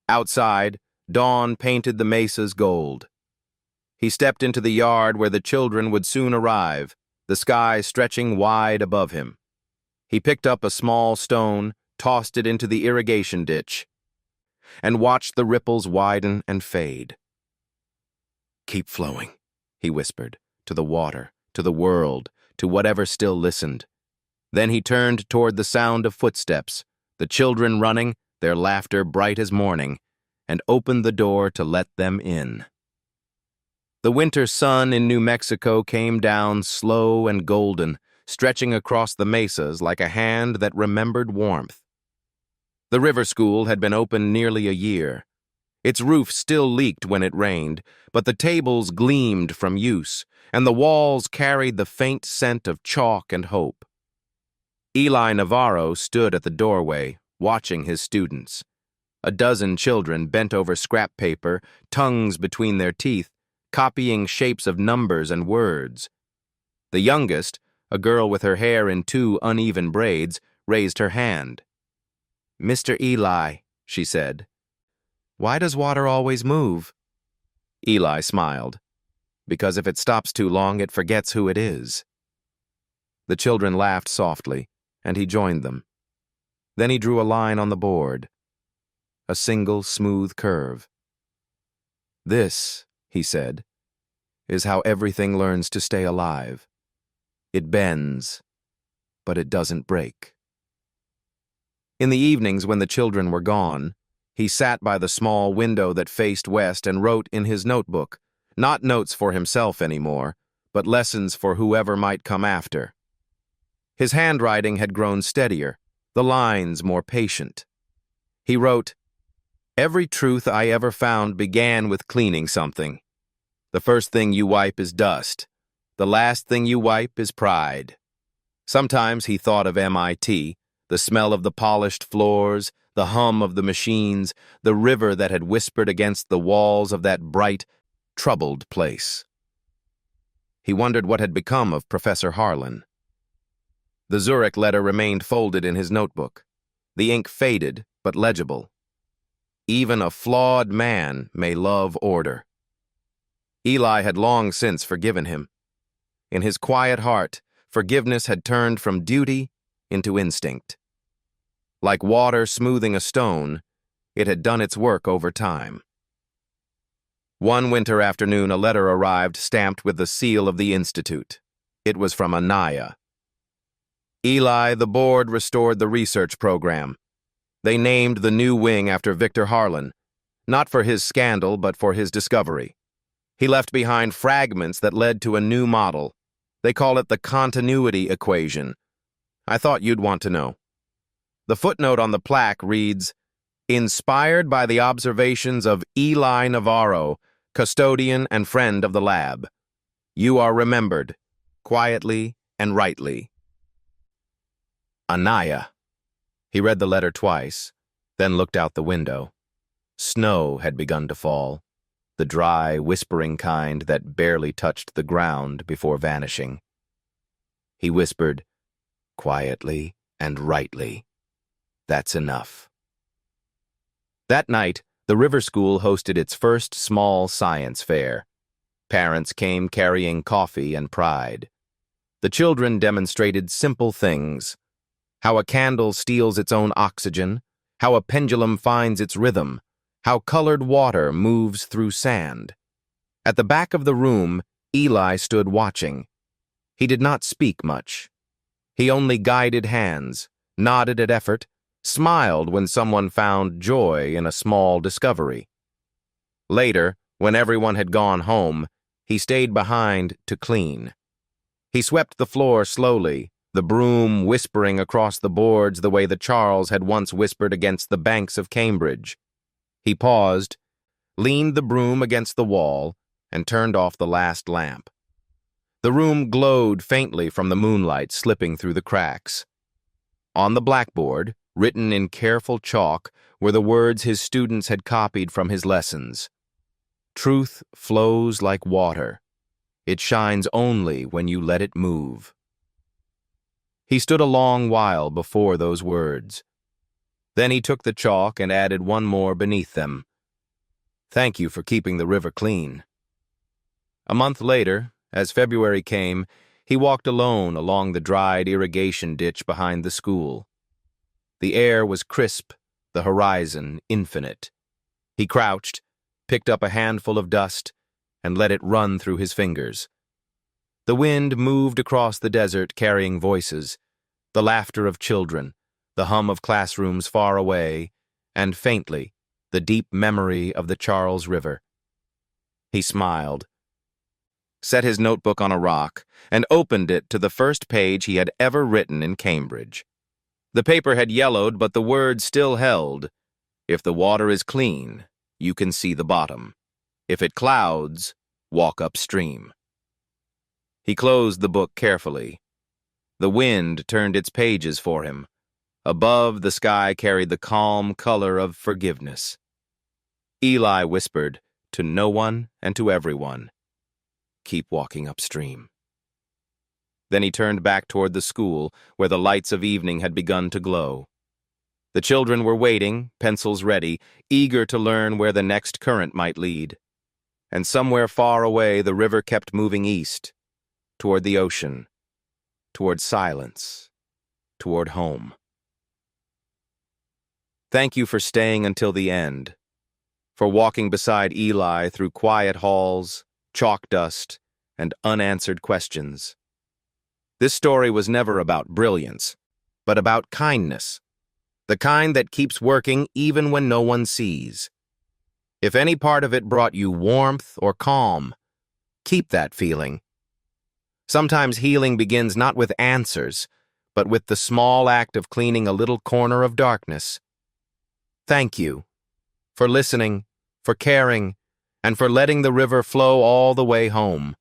Outside, dawn painted the mesas gold. He stepped into the yard where the children would soon arrive, the sky stretching wide above him. He picked up a small stone, tossed it into the irrigation ditch, and watched the ripples widen and fade. "Keep flowing," he whispered, to the water, to the world, to whatever still listened. Then he turned toward the sound of footsteps, the children running, their laughter bright as morning, and opened the door to let them in. The winter sun in New Mexico came down slow and golden, stretching across the mesas like a hand that remembered warmth. The river school had been open nearly a year. Its roof still leaked when it rained, but the tables gleamed from use, and the walls carried the faint scent of chalk and hope. Eli Navarro stood at the doorway, watching his students. A dozen children bent over scrap paper, tongues between their teeth, copying shapes of numbers and words. The youngest, a girl with her hair in 2 uneven braids, raised her hand. "Mr. Eli," she said, "why does water always move?" Eli smiled. "Because if it stops too long, it forgets who it is." The children laughed softly, and he joined them. Then he drew a line on the board. A single smooth curve. "This," he said, "is how everything learns to stay alive. It bends, but it doesn't break." In the evenings when the children were gone, he sat by the small window that faced west and wrote in his notebook, not notes for himself anymore, but lessons for whoever might come after. His handwriting had grown steadier, the lines more patient. He wrote, "Every truth I ever found began with cleaning something. The first thing you wipe is dust. The last thing you wipe is pride." Sometimes he thought of MIT, the smell of the polished floors, the hum of the machines, the river that had whispered against the walls of that bright, troubled place. He wondered what had become of Professor Harlan. The Zurich letter remained folded in his notebook. The ink faded, but legible. Even a flawed man may love order. Eli had long since forgiven him. In his quiet heart, forgiveness had turned from duty into instinct. Like water smoothing a stone, it had done its work over time. One winter afternoon, a letter arrived stamped with the seal of the Institute. It was from Anaya. "Eli, the board restored the research program. They named the new wing after Victor Harlan, not for his scandal, but for his discovery. He left behind fragments that led to a new model. They call it the continuity equation. I thought you'd want to know." The footnote on the plaque reads, "Inspired by the observations of Eli Navarro, custodian and friend of the lab. You are remembered, quietly and rightly." Anaya. He read the letter twice, then looked out the window. Snow had begun to fall, the dry, whispering kind that barely touched the ground before vanishing. He whispered, "Quietly and rightly. That's enough." That night, the River School hosted its first small science fair. Parents came carrying coffee and pride. The children demonstrated simple things: how a candle steals its own oxygen, how a pendulum finds its rhythm, how colored water moves through sand. At the back of the room, Eli stood watching. He did not speak much. He only guided hands, nodded at effort, smiled when someone found joy in a small discovery. Later, when everyone had gone home, he stayed behind to clean. He swept the floor slowly, the broom whispering across the boards the way the Charles had once whispered against the banks of Cambridge. He paused, leaned the broom against the wall, and turned off the last lamp. The room glowed faintly from the moonlight slipping through the cracks. On the blackboard, written in careful chalk, were the words his students had copied from his lessons. "Truth flows like water. It shines only when you let it move." He stood a long while before those words. Then he took the chalk and added one more beneath them. "Thank you for keeping the river clean." A month later, as February came, He walked alone along the dried irrigation ditch behind the school. The air was crisp, the horizon infinite. He crouched, picked up a handful of dust, and let it run through his fingers. The wind moved across the desert carrying voices, the laughter of children, the hum of classrooms far away, and faintly, the deep memory of the Charles River. He smiled, set his notebook on a rock, and opened it to the first page he had ever written in Cambridge. The paper had yellowed, but the words still held. If the water is clean, you can see the bottom. If it clouds, walk upstream. He closed the book carefully. The wind turned its pages for him. Above, the sky carried the calm color of forgiveness. Eli whispered, to no one and to everyone, keep walking upstream. Then he turned back toward the school, where the lights of evening had begun to glow. The children were waiting, pencils ready, eager to learn where the next current might lead. And somewhere far away, the river kept moving east, toward the ocean, toward silence, toward home. Thank you for staying until the end, for walking beside Eli through quiet halls, chalk dust, and unanswered questions. This story was never about brilliance, but about kindness, the kind that keeps working even when no one sees. If any part of it brought you warmth or calm, keep that feeling. Sometimes healing begins not with answers, but with the small act of cleaning a little corner of darkness. Thank you for listening, for caring, and for letting the river flow all the way home.